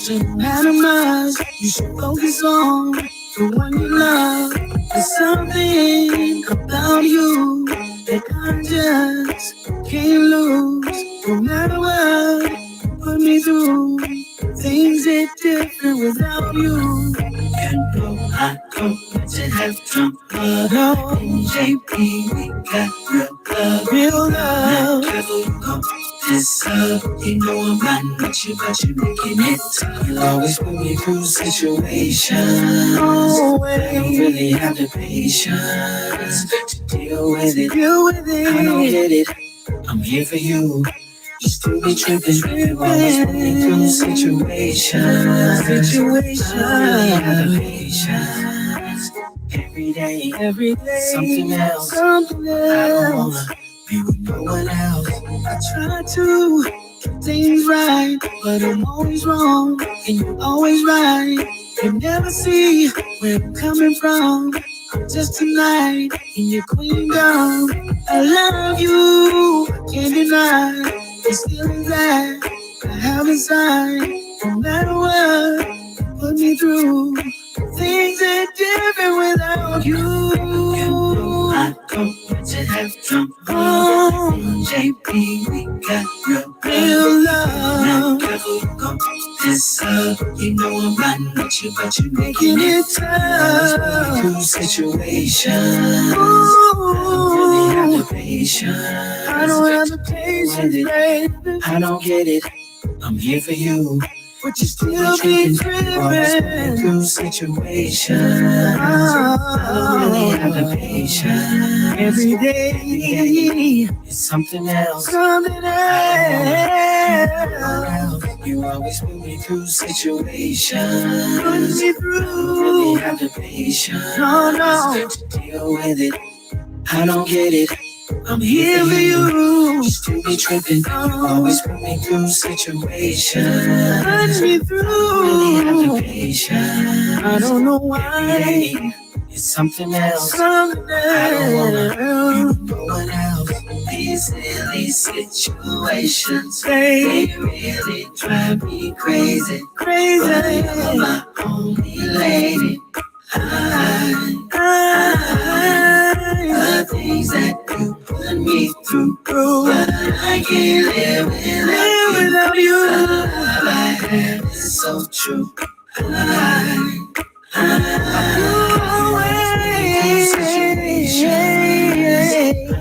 S4: So no matter much, you should focus on the one you love. There's something about you that I just can't lose. No matter what you put me through, things are different without you. You know I don't want to have drunk love. No, JP, we got real love. Real love. Not careful, you gon' this up. You know I'm riding with you, but you're making it tough. You always put me through situations. Always. I don't really have the patience to deal with it. I don't get it. I'm here for you. You still be tripping. You always put me through situations. I don't really have the patience. Every day, something else. I don't wanna be with no one else. I try to get things right, but I'm always wrong, and you're always right. You never see where I'm coming from. I'm just tonight in your queendom. I love you, can't deny the feelings that I have inside. No matter what you put me through, things are different without you. You know I don't want to have drunk love. JP, we got real love. Not careful, you gon' this up. You know I'm riding with you, but you're making it tough. Through situations. I don't really have the patience. I don't have the patience, baby. I don't get it. I'm here for you. But you still be tripping through situations. I don't really have the patience. Every day is something else. Something else. You always put me through situations. Put me through. I don't really have the patience. No. To deal with it. I don't get it. I'm here for you. You still be tripping. You always put me through situations. Put me through. I don't really have the patience. I don't know why. It's something else. I don't wanna be with no one else. These silly situations, they really drive me crazy. But you're my only lady. The things that you put me through, but I can't live without you. The love I have is so true. I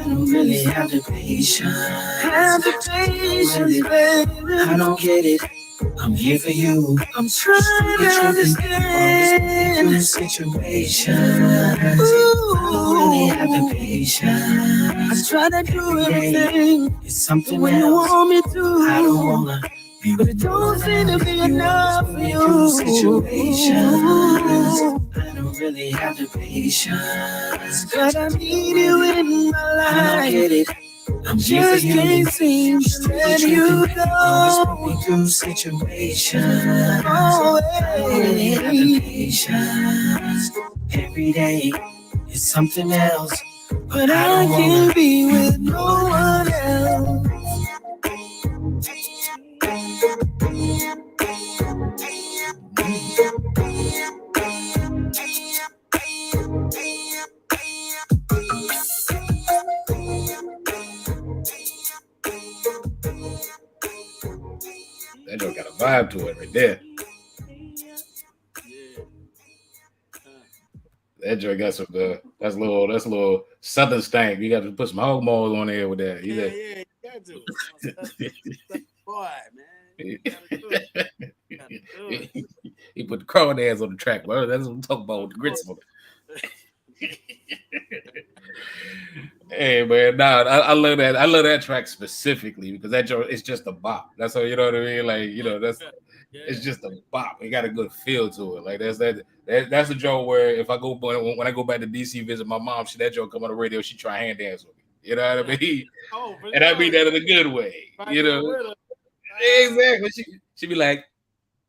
S4: don't really have the patience. Baby. I don't get it. I'm here for you. I'm trying to understand the situation. I don't really have the patience. I try to do everything. It's something when you want me to. I don't wanna be, but it don't seem to be enough for you. Situations. I don't really have the patience, but I need you in my life. I don't get it. I'm just can't seem to let you go. Always put me through situations. I don't really have the patience. Every day is something else, but I can't be with no one else.
S2: That joke got a vibe to it right there. That joke got some that's a little southern stank. You got to put some hog maws on there with that.
S3: Yeah, you got to. Boy, man.
S2: He put the crawdads on the track, bro. That's what I'm talking about with the grits on it. Hey man, I love that. I love that track specifically because that joke is just a bop. That's how, you know what I mean. Like, you know, it's just a bop. It got a good feel to it. Like that's a joke where if I go when I go back to DC visit my mom, that joke come on the radio. She try hand dance with me. You know what I mean? And I mean that in a good way. You know, exactly. She be like,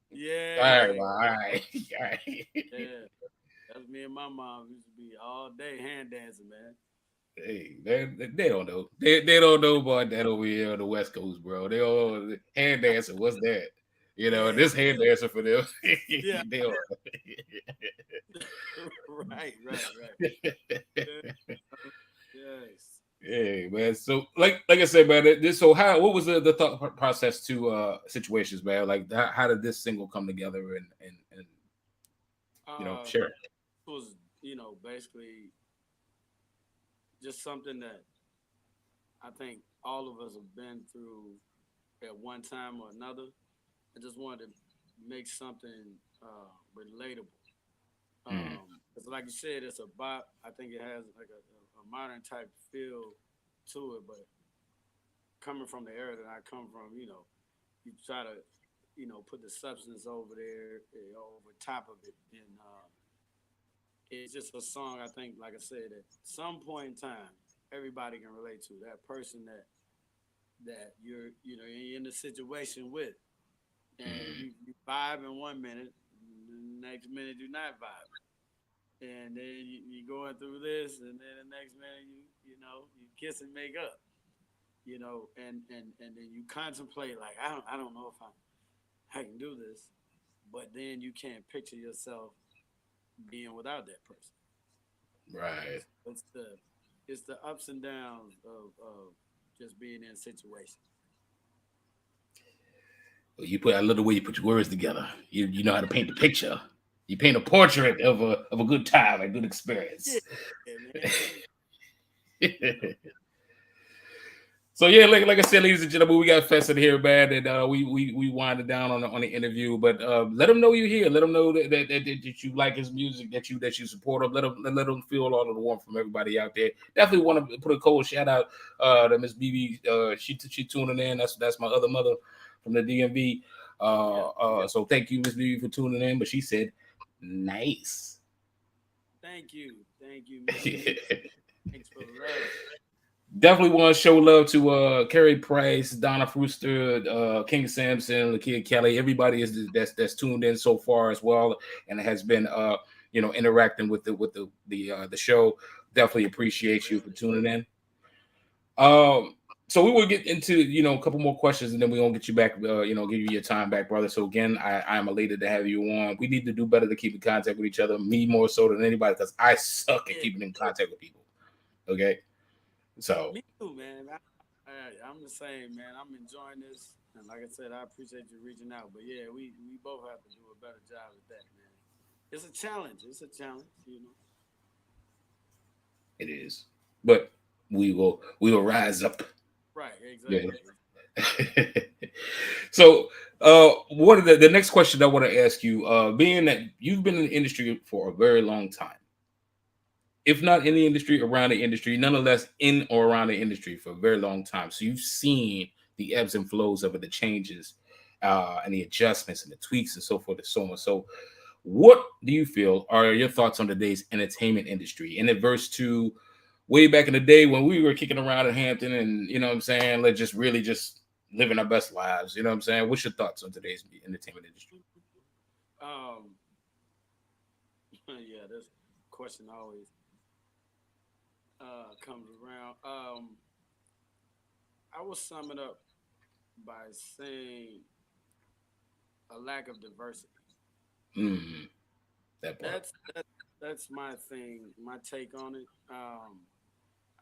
S3: yeah,
S2: all right.
S3: Yeah, that's me and my mom used to be all day hand dancing, man.
S2: Hey, they don't know. They don't know about that over here on the West Coast, bro. They all hand dancing. What's that? You know,
S3: Yeah.
S2: this hand dancer for them.
S3: Yeah.
S2: They are.
S3: Right. Yes.
S2: Yeah, man. So, like I said, man. This. So, what was the thought process to situations, man? Like, how did this single come together and share?
S3: It was, basically just something that I think all of us have been through at one time or another. I just wanted to make something relatable.
S2: Mm.
S3: Because like you said, it's about, I think it has like a modern type feel to it, but coming from the era that I come from, you try to, put the substance over there, over top of it. And it's just a song, I think, like I said, at some point in time, everybody can relate to that person that you're in the situation with. And
S2: Mm.
S3: you vibe in 1 minute, the next minute you're not vibing. And then you going through this, and then the next minute you kiss and make up, and then you contemplate like I don't know if I can do this, but then you can't picture yourself being without that person.
S2: Right.
S3: It's the ups and downs of just being in situations.
S2: Well, you put, I love the way you put your words together. You know how to paint the picture. You paint a portrait of a good time, a good
S3: Yeah,
S2: experience.
S3: man.
S2: So yeah, like I said, ladies and gentlemen, we got FESS in here, man, and we winded down on the interview. But let them know you're here. Let them know that you like his music, that you support him. Let them feel all of the warmth from everybody out there. Definitely want to put a cold shout out to Miss BB. She tuning in. That's my other mother from the DMV. So thank you, Miss BB, for tuning in. But she said, nice.
S3: Thank you, Miss B. Thanks for the love.
S2: Definitely want to show love to Carrie Price, Donna Brewster, King Sampson, the kid Kelly. Everybody that's tuned in so far as well, and has been interacting with the show. Definitely appreciate you for tuning in. So we will get into a couple more questions, and then we're gonna get you back. Give you your time back, brother. So again, I am elated to have you on. We need to do better to keep in contact with each other. Me more so than anybody, because I suck at keeping in contact with people. Okay. So
S3: Me too, man. I'm the same, man. I'm enjoying this, and like I said, I appreciate you reaching out. But yeah, we both have to do a better job at that, man. It's a challenge.
S2: it is, but we will rise up.
S3: Right,
S2: Yeah.
S3: exactly.
S2: So, one of the next question I want to ask you, being that you've been in the industry for a very long time, if not in the industry, around the industry, nonetheless in or around the industry for a very long time. So you've seen the ebbs and flows of it, the changes, and the adjustments and the tweaks and so forth and so on. So, what do you feel are your thoughts on today's entertainment industry in adverse to way back in the day when we were kicking around in Hampton and what I'm saying, let's just really just living our best lives. You know what I'm saying? What's your thoughts on today's entertainment industry?
S3: Um, yeah, this question always comes around. I will sum it up by saying a lack of diversity.
S2: Mm, that part.
S3: That's my thing, my take on it.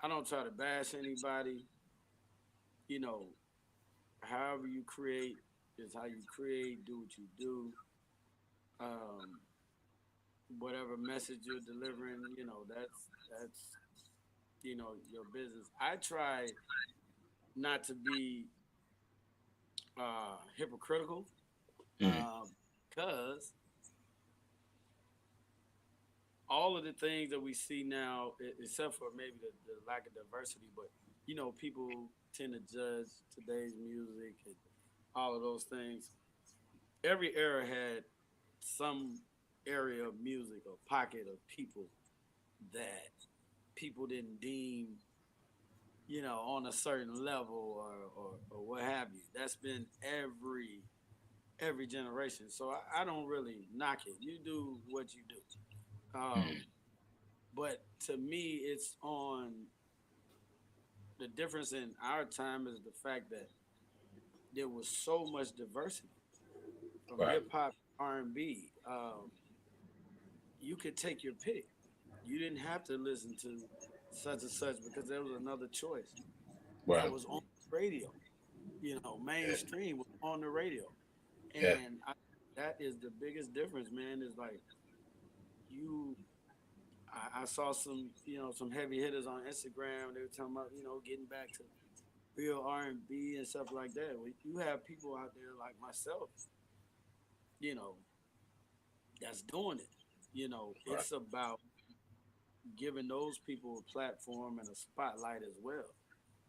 S3: I don't try to bash anybody. You know, however you create is how you create. Do what you do. Um, whatever message you're delivering, that's your business. I try not to be hypocritical,
S2: Mm,
S3: because all of the things that we see now, except for maybe the lack of diversity, but people tend to judge today's music and all of those things. Every era had some area of music or pocket of people that people didn't deem, on a certain level or what have you. That's been every generation. So I don't really knock it. You do what you do.
S2: mm,
S3: But to me, it's on the difference in our time is the fact that there was so much diversity. from hip hop, R&B. You could take your pick. You didn't have to listen to such and such because there was another choice that
S2: Right.
S3: was on the radio. Mainstream was on the radio,
S2: Yeah.
S3: and that is the biggest difference, man. Is like you. I saw some heavy hitters on Instagram. They were talking about getting back to real R&B and stuff like that. Well, you have people out there like myself, you know, that's doing it. It's about giving those people a platform and a spotlight as well.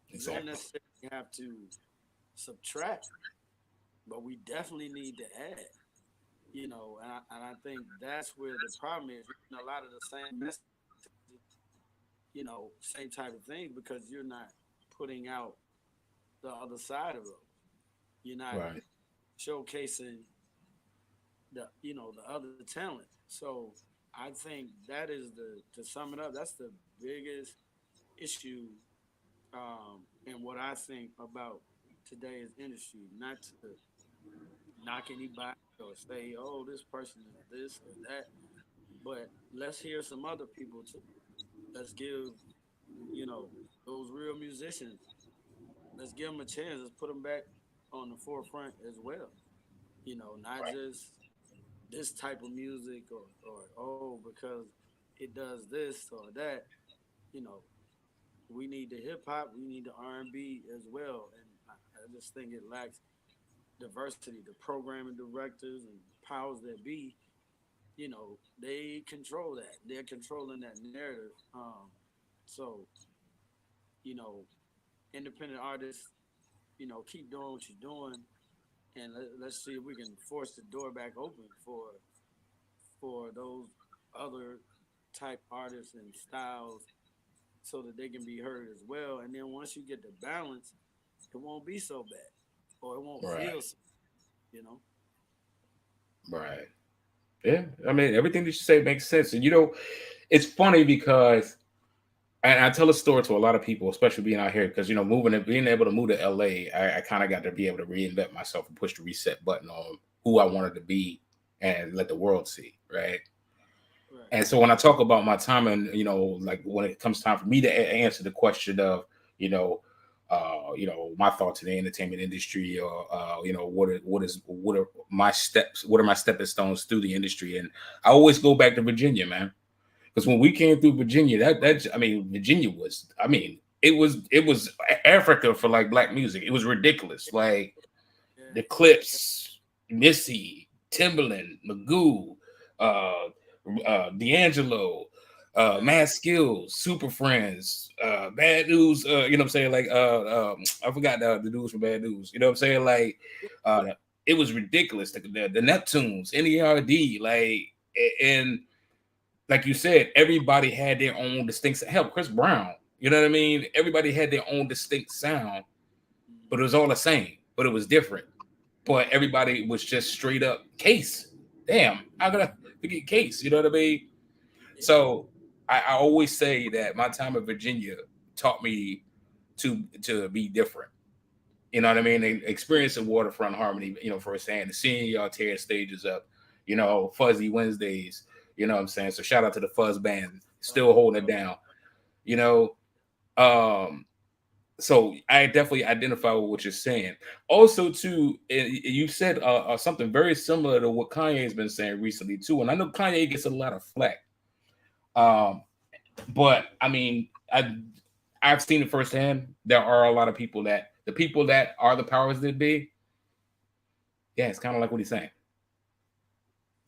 S3: You don't
S2: Exactly.
S3: necessarily have to subtract, but we definitely need to add. And I think that's where the problem is. A lot of the same messages, same type of things because you're not putting out the other side of those. You're not
S2: Right.
S3: showcasing the other talent. So I think that is to sum it up, that's the biggest issue, and what I think about today's industry. Not to knock anybody or say, oh, this person is this or that, but let's hear some other people too. Let's give those real musicians. Let's give them a chance. Let's put them back on the forefront as well. Not just this type of music or oh, because it does this or that. You know, we need the hip hop, we need the R&B as well, and I just think it lacks diversity. The programming directors and powers that be, they control that. They're controlling that narrative. So you know, independent artists, keep doing what you're doing, and let's see if we can force the door back open for those other type artists and styles so that they can be heard as well. And then once you get the balance, it won't be so bad, or it won't feel so, you know.
S2: Right. Yeah. I mean, everything that you say makes sense. And it's funny because and I tell a story to a lot of people, especially being out here, because being able to move to LA, I kind of got to be able to reinvent myself and push the reset button on who I wanted to be and let the world see, right?
S3: Right.
S2: And so when I talk about my time and like when it comes time for me to answer the question of my thoughts in the entertainment industry, or what are my steps, what are my stepping stones through the industry, and I always go back to Virginia, man. Because when we came through Virginia, Virginia was, it was Africa for like black music. It was ridiculous. Like
S3: Yeah.
S2: the Clips, Missy, Timberland, Magoo, D'Angelo, Mad Skills, Super Friends, Bad News. You know what I'm saying? Like I forgot the dudes from Bad News. You know what I'm saying? Like it was ridiculous. The Neptunes, NERD, and like you said, everybody had their own distinct. Hell, Chris Brown, you know what I mean? Everybody had their own distinct sound, but it was all the same, but it was different. But everybody was just straight up Case. Damn, how could I forget Case? You know what I mean? So I always say that my time in Virginia taught me to be different. You know what I mean? And experiencing Waterfront Harmony, firsthand, seeing y'all tear stages up, Fuzzy Wednesdays. You know what I'm saying? So shout out to the Fuzz Band, still holding it down. So I definitely identify with what you're saying. Also, too, you said something very similar to what Kanye's been saying recently too. And I know Kanye gets a lot of flack, but I mean, I've seen it firsthand. There are a lot of people that are the powers that be. Yeah, it's kind of like what he's saying.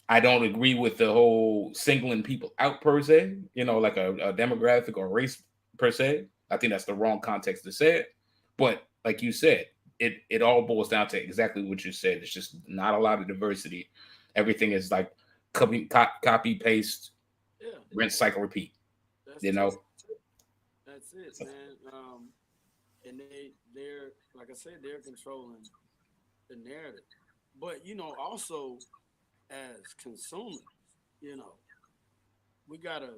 S2: I don't agree with the whole singling people out per se, like a demographic or race per se. I think that's the wrong context to say it. But like you said, it all boils down to exactly what you said. It's just not a lot of diversity. Everything is like copy, paste, rinse, cycle, repeat.
S3: That's it, man. And they're like I said, they're controlling the narrative. But also as consumers, we gotta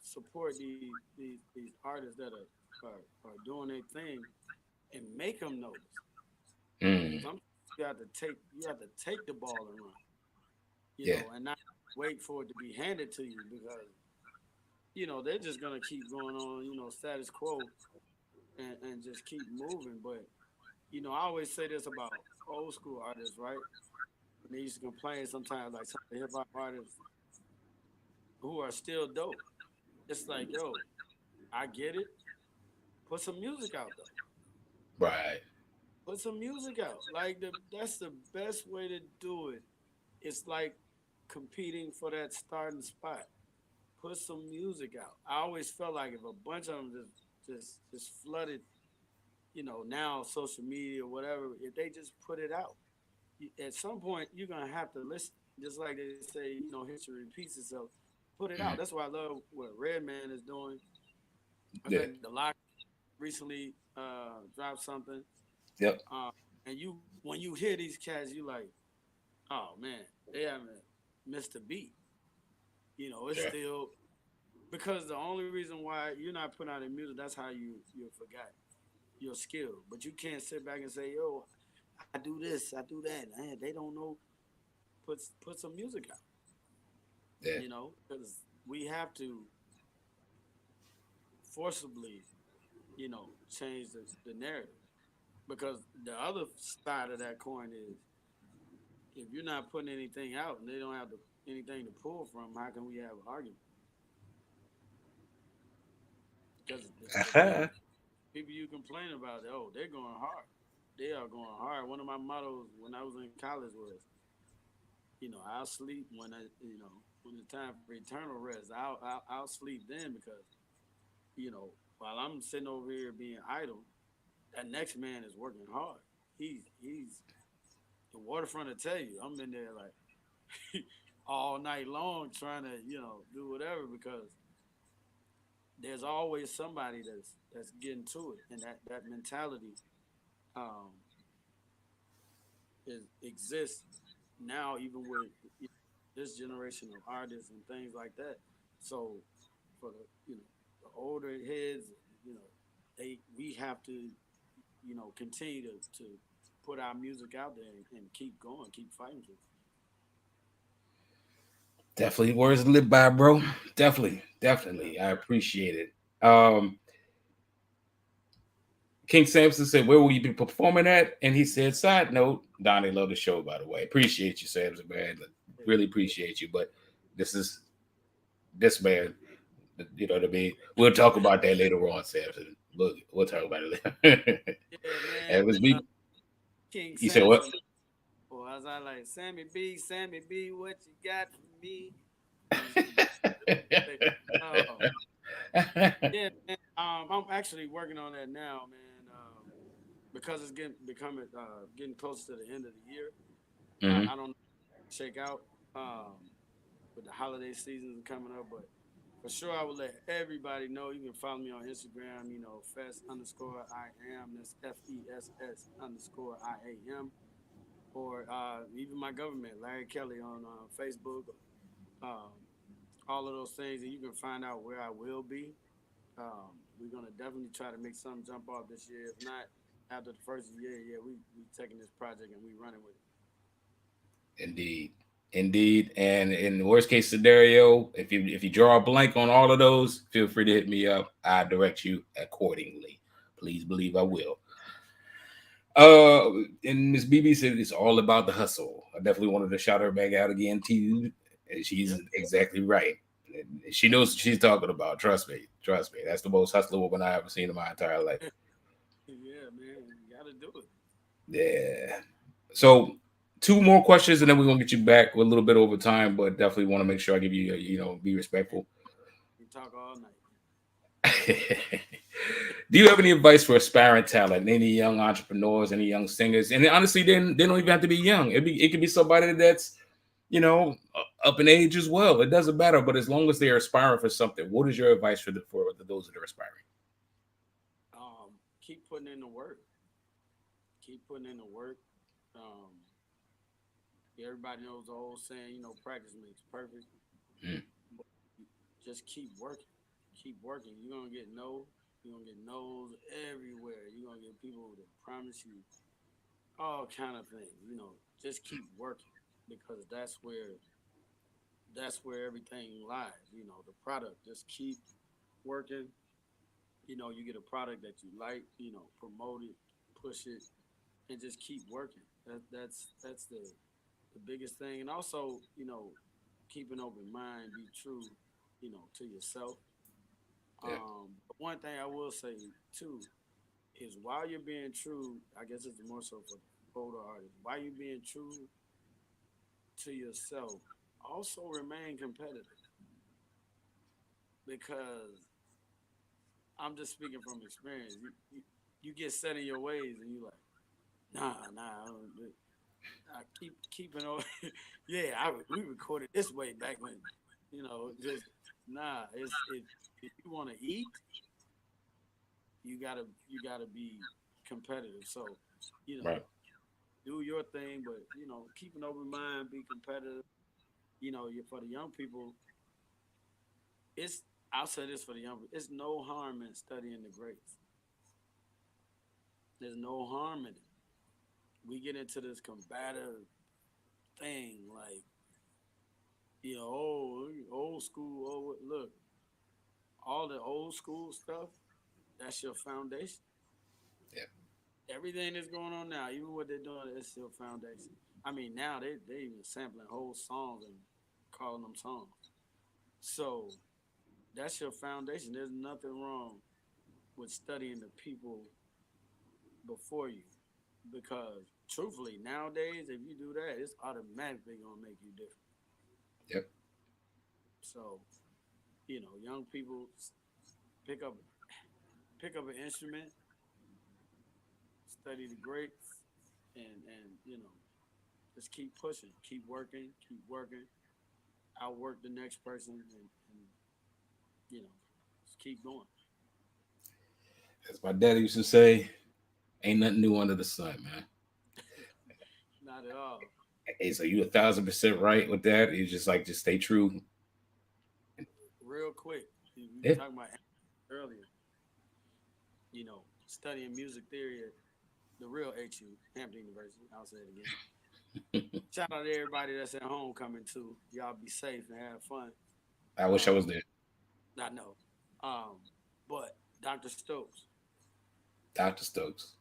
S3: support these artists that are doing their thing and make them notice.
S2: Mm.
S3: you have to take the ball and run. You
S2: Yeah.
S3: know, and not wait for it to be handed to you because they're just gonna keep going on, status quo and just keep moving. But I always say this about old school artists, right? And they used to complain sometimes, like some of the hip hop artists who are still dope. It's like, yo, I get it. Put some music out though.
S2: Right.
S3: Put some music out. Like that's the best way to do it. It's like competing for that starting spot. Put some music out. I always felt like if a bunch of them just flooded, now social media or whatever, if they just put it out, at some point you're gonna have to listen. Just like they say, history repeats itself. Put it out.
S2: Mhm.
S3: That's why I love what Redman is doing. I
S2: Yeah.
S3: think the Lock recently dropped something.
S2: Yep.
S3: And when you hear these cats, you like, oh man, they haven't missed a beat. It's
S2: Yeah.
S3: still because the only reason why you're not putting out the music, that's how you forgot your skill. But you can't sit back and say, yo, I do this, I do that. Man, they don't know. Put some music out.
S2: Yeah.
S3: Because we have to forcibly, change the narrative. Because the other side of that coin is if you're not putting anything out and they don't have anything to pull from, how can we have an argument? Because the people you complain about, oh, they're going hard. They are going hard. One of my mottos when I was in college was, I'll sleep when it's time for eternal rest. I'll sleep then because, while I'm sitting over here being idle, that next man is working hard. He's the waterfront to tell you. I'm in there like all night long trying to, do whatever because there's always somebody that's getting to it, and that mentality um, exists now, even with this generation of artists and things like that. So for the older heads, we have to continue to put our music out there and keep going, keep fighting for it.
S2: Definitely words to live by, bro. Definitely.
S3: Yeah.
S2: Definitely. I appreciate it. King Samson said, "Where will you be performing at?" And he said, "Side note, Donnie, love the show, by the way. Appreciate you, Samson, man. Really appreciate you. But this man, you know what I mean? We'll talk about that later on, Samson. We'll talk about it later."
S3: Yeah,
S2: And
S3: man.
S2: it was me.
S3: King
S2: You said what?
S3: Samson. Or as I like, Sammy B, what you got for me? Oh, yeah, man. I'm actually working on that now, man. Because it's getting close to the end of the year.
S2: Mhm.
S3: I don't shake out with the holiday season coming up, but for sure I will let everybody know. You can follow me on Instagram, FESS_I am. That's FESS_IAM. Or even my government, Larry Kelly, on Facebook. Um, all of those things, and you can find out where I will be. We're gonna definitely try to make something jump off this year. If not, after the first year, yeah, we taking this project and we running with it.
S2: Indeed. Indeed. And in the worst case scenario, if you draw a blank on all of those, feel free to hit me up. I direct you accordingly. Please believe I will. And Miss BB said it's all about the hustle. I definitely wanted to shout her back out again to you. And she's
S3: Yep.
S2: exactly right. And she knows what she's talking about. Trust me. Trust me. That's the most hustler woman I ever seen in my entire life.
S3: Yeah, man, you gotta do it.
S2: Yeah. So 2 more questions, and then we're gonna get you back. We're a little bit over time, but definitely want to make sure I give you, be respectful.
S3: We talk all night.
S2: Do you have any advice for aspiring talent? Any young entrepreneurs, any young singers? And honestly, then they don't even have to be young. It could be somebody that's up in age as well. It doesn't matter, but as long as they are aspiring for something, what is your advice for those that are aspiring?
S3: Keep putting in the work. Keep putting in the work. Um, Everybody knows the old saying, practice makes perfect.
S2: Mm.
S3: Just keep working. Keep working. You're gonna get no. You're gonna get no's everywhere. You're gonna get people that promise you all kind of things. Just keep working because that's where everything lies. The product. Just keep working. You get a product that you like. Promote it, push it, and just keep working. That's the biggest thing. And also, keep an open mind, be true, to yourself.
S2: Yeah,
S3: But one thing I will say too is while you're being true, I guess it's more so for older artists. While you're being true to yourself, also remain competitive because I'm just speaking from experience. You get set in your ways and you like, nah, I don't do it. I keep keeping on. Yeah, we recorded this way back when, just nah. If you want to eat, you gotta be competitive. So, you know,
S2: right.
S3: do your thing, but keep an open mind, be competitive. For the young people, it's I'll say this for the young people, it's no harm in studying the greats. There's no harm in it. We get into this combative thing, like, oh, old school, look, all the old school stuff, that's your foundation.
S2: Yeah,
S3: Everything that's going on now, even what they're doing, it's your foundation. I mean, now they even sampling whole songs and calling them songs. So that's your foundation. There's nothing wrong with studying the people before you, because truthfully, nowadays, if you do that, it's automatically gonna make you different.
S2: yep.
S3: So, young people pick up pick up an instrument, study the greats, and just keep pushing, keep working, outwork the next person, and you know just keep going.
S2: As my daddy used to say, ain't nothing new under the sun, man.
S3: Not at all.
S2: Hey, so you 1,000% right with that. You just stay true.
S3: Real quick, we were
S2: Yeah.
S3: talking about earlier. Studying music theory at the real HU, Hampton University. I'll say it again. Shout out to everybody that's at home coming too. Y'all be safe and have fun.
S2: I wish I was
S3: Um,
S2: there.
S3: I know. Um, but Dr. Stokes,
S2: Dr. Stokes.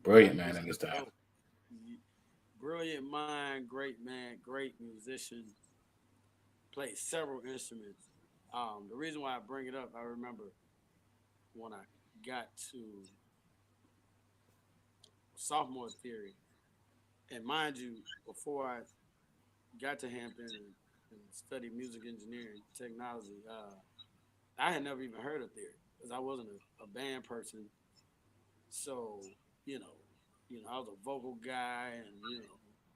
S2: Brilliant
S3: Dr.
S2: man in this time.
S3: Stokes, brilliant mind, great man, great musician, plays several instruments. The reason why I bring it up, I remember when I got to sophomore theory, and mind you, before I got to Hampton and studied music engineering technology, I had never even heard of theory because I wasn't a band person. So you know, I was a vocal guy, and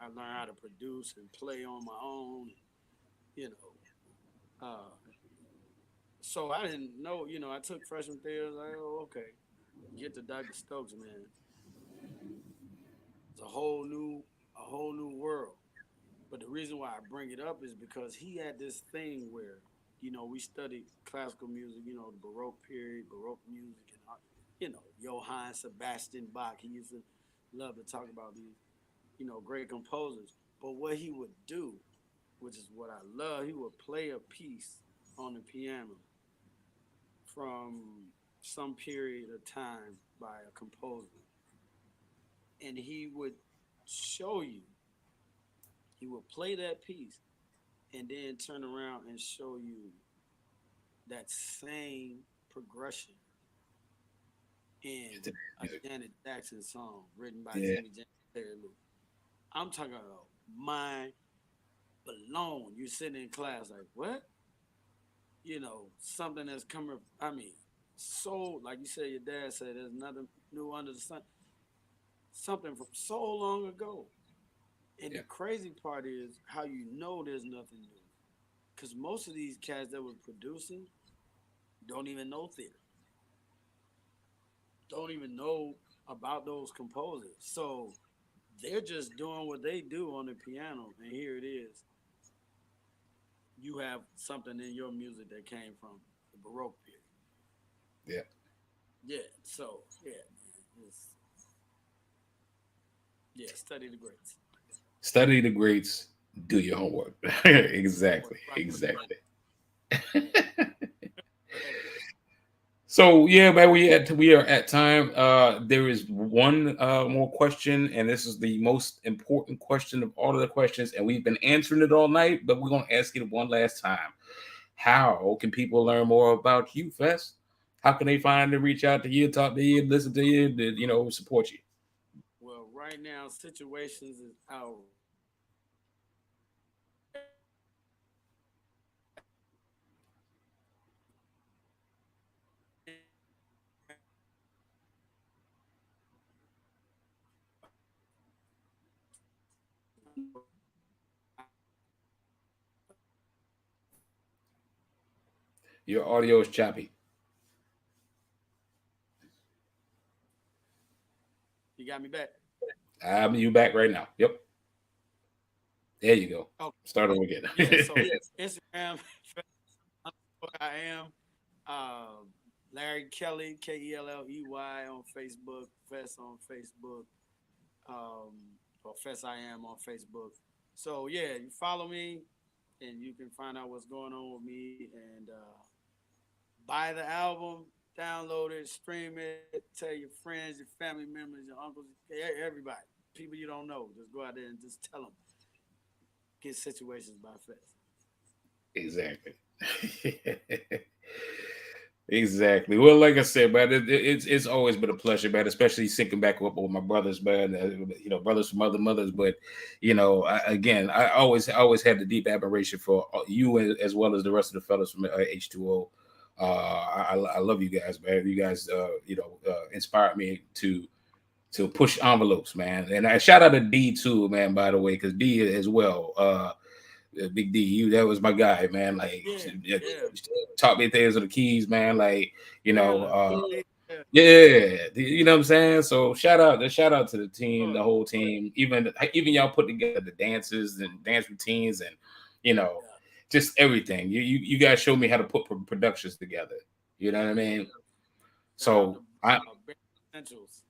S3: I learned how to produce and play on my own. You so I didn't know. I took freshman theory. I was like, oh, okay. Get to Dr. Stokes, man. It's a whole new world. But the reason why I bring it up is because he had this thing where, we studied classical music, the Baroque period, Baroque music, and Johann Sebastian Bach. He used to love to talk about these, great composers. But what he would do, which is what I love, he would play a piece on the piano from some period of time by a composer, and show you, he would play that piece and then turn around and show you that same progression in a Janet Jackson song written by
S2: Yeah.
S3: Jimmy Jam and Terry Lewis. I'm talking about mind blown. You're sitting in class like, what? Something that's coming. I mean, so like you said, your dad said, there's nothing new under the sun. Something from so long ago. And
S2: Yeah.
S3: the crazy part is how there's nothing new. Because most of these cats that was producing don't even know theater, don't even know about those composers. So they're just doing what they do on the piano. And here it is. You have something in your music that came from the Baroque period.
S2: Yeah.
S3: Yeah. So, yeah, man. Yeah, study the greats.
S2: Study the greats. Do your homework. Exactly. Exactly. So yeah, man, we are at time. There is one more question, and this is the most important question of all of the questions, and we've been answering it all night, but we're gonna ask it one last time. How can people learn more about you, Fess? How can they find and reach out to you, talk to you, listen to you, support you?
S3: Well, right now, situations is out.
S2: Your audio is choppy.
S3: You got me back.
S2: You back right now. Yep. There you go.
S3: Oh,
S2: Start over again.
S3: yeah. So Instagram, I am Larry Kelley, Kelley on Facebook, FESS on Facebook, or FESS I am on Facebook. So yeah, you follow me, and you can find out what's going on with me, and buy the album, download it, stream it, tell your friends, your family members, your uncles, everybody, people you don't know. Just go out there and just tell them. Get Situations by FESS.
S2: Exactly. Exactly. Well, like I said, man, it's always been a pleasure, man. Especially syncing back up with my brothers, man. Brothers from other mothers. But I always had the deep admiration for you as well as the rest of the fellas from H2O. I love you guys, man. You guys, inspired me to push envelopes, man. And I shout out to D too, man. By the way, because D as well. Big D, that was my guy, man. Like, taught me things of the keys, man. Like, you know what I'm saying. So shout out to the team, the whole team, even y'all put together the dances and dance routines, and just everything. You guys showed me how to put productions together. You know what I mean? So
S3: essentials.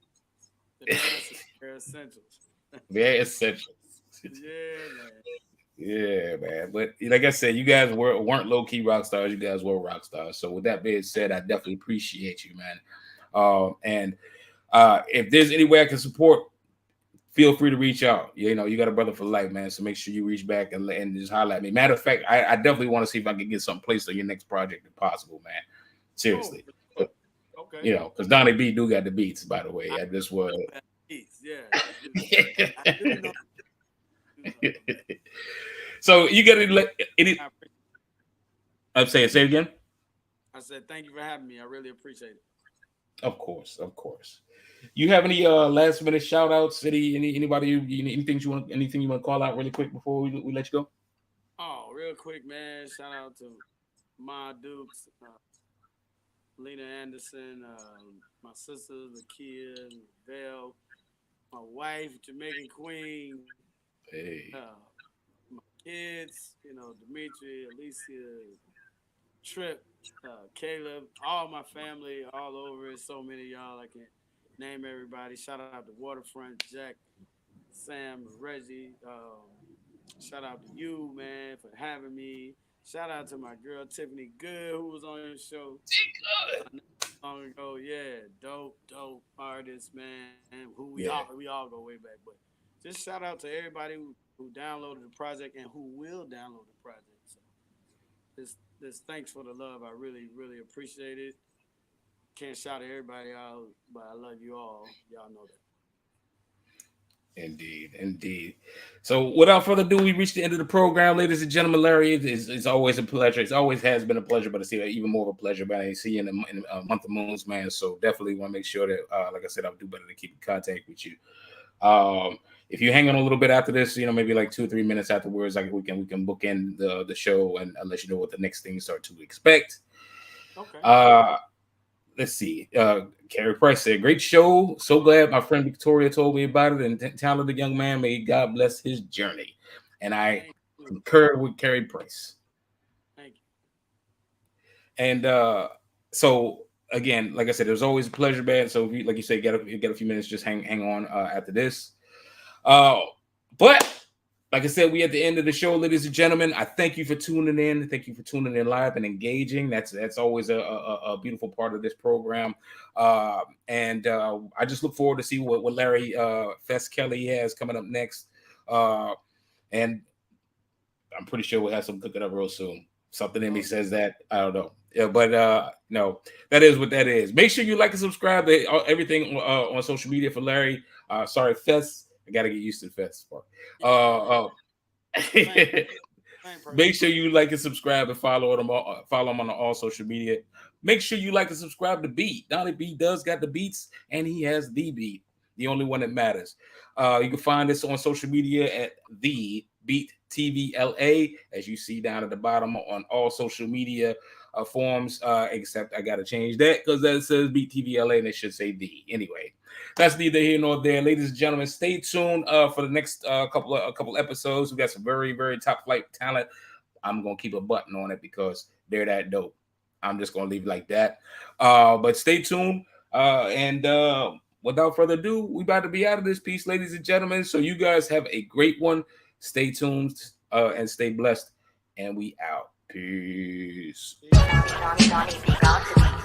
S3: They're essentials.
S2: Very essential.
S3: Yeah, man.
S2: Yeah, man. But like I said, you guys weren't low key rock stars. You guys were rock stars. So with that being said, I definitely appreciate you, man. And if there's any way I can support, feel free to reach out. You got a brother for life, man. So make sure you reach back and just holler at me. Matter of fact, I definitely want to see if I can get something placed on your next project if possible, man. Seriously.
S3: Okay.
S2: Because Donnie B do got the beats, by the way. I just was.
S3: Yeah.
S2: So you got any? I'm saying, say it again.
S3: I said thank you for having me. I really appreciate it.
S2: Of course. You have any last minute shout outs? Anybody? Anything you want to call out really quick before we let you go?
S3: Oh, real quick, man. Shout out to Ma Dukes, Lena Anderson, my sister, the kid, Belle, my wife, Jamaican Queen.
S2: Hey.
S3: My kids, Dimitri, Alicia, Trip, Caleb, all my family, all over it. So many of y'all, I can't name everybody. Shout out to Waterfront, Jack, Sam, Reggie. Shout out to you, man, for having me. Shout out to my girl Tiffany Good, who was on your show long ago. Yeah, dope artist, man. Who we all go way back, but just shout out to everybody who downloaded the project and who will download the project. So this thanks for the love. I really, really appreciate it. Can't shout everybody out, but I love you all. Y'all know that.
S2: Indeed. So without further ado, we reached the end of the program, ladies and gentlemen. Larry, it's always a pleasure. It always has been a pleasure, but it's even more of a pleasure, man. I see you in a month of moons, man. So definitely want to make sure that, like I said, I'll do better to keep in contact with you. If you hang on a little bit after this, maybe like 2 or 3 minutes afterwards, like we can book in the show and I'll let you know what the next things are to expect.
S3: Okay.
S2: Let's see. Carrie Price said, "Great show. So glad my friend Victoria told me about it. And talented young man. May God bless his journey." And I concur with Carrie Price.
S3: Thank you.
S2: And so again, like I said, it was always a pleasure, man. So if you, like you said, get a few minutes, just hang on after this. But like I said, we at the end of the show, ladies and gentlemen. I thank you for tuning in. Thank you for tuning in live and engaging. That's always a beautiful part of this program. And I just look forward to see what Larry FESS Kelley has coming up next. And I'm pretty sure we'll have some cooking up real soon. Something in me says that. I don't know. Yeah, but no, that is what that is. Make sure you like and subscribe to everything on social media for Larry. Sorry, FESS. I gotta get used to the FESS part. Make sure you like and subscribe and follow him on all social media. Make sure you like and subscribe to Beat. Donnie B does got the beats, and he has the beat, the only one that matters. You can find us on social media at the Beat TVLA, as you see down at the bottom on all social media forms, except I got to change that because that says Beat TVLA and it should say the. Anyway, that's neither here nor there. Ladies and gentlemen, stay tuned for the next couple episodes. We got some very, very top flight talent. I'm going to keep a button on it because they're that dope. I'm just going to leave it like that. But stay tuned. And without further ado, we about to be out of this piece, ladies and gentlemen. So you guys have a great one. Stay tuned and stay blessed. And we out. Peace.
S1: Donnie, be gone to me.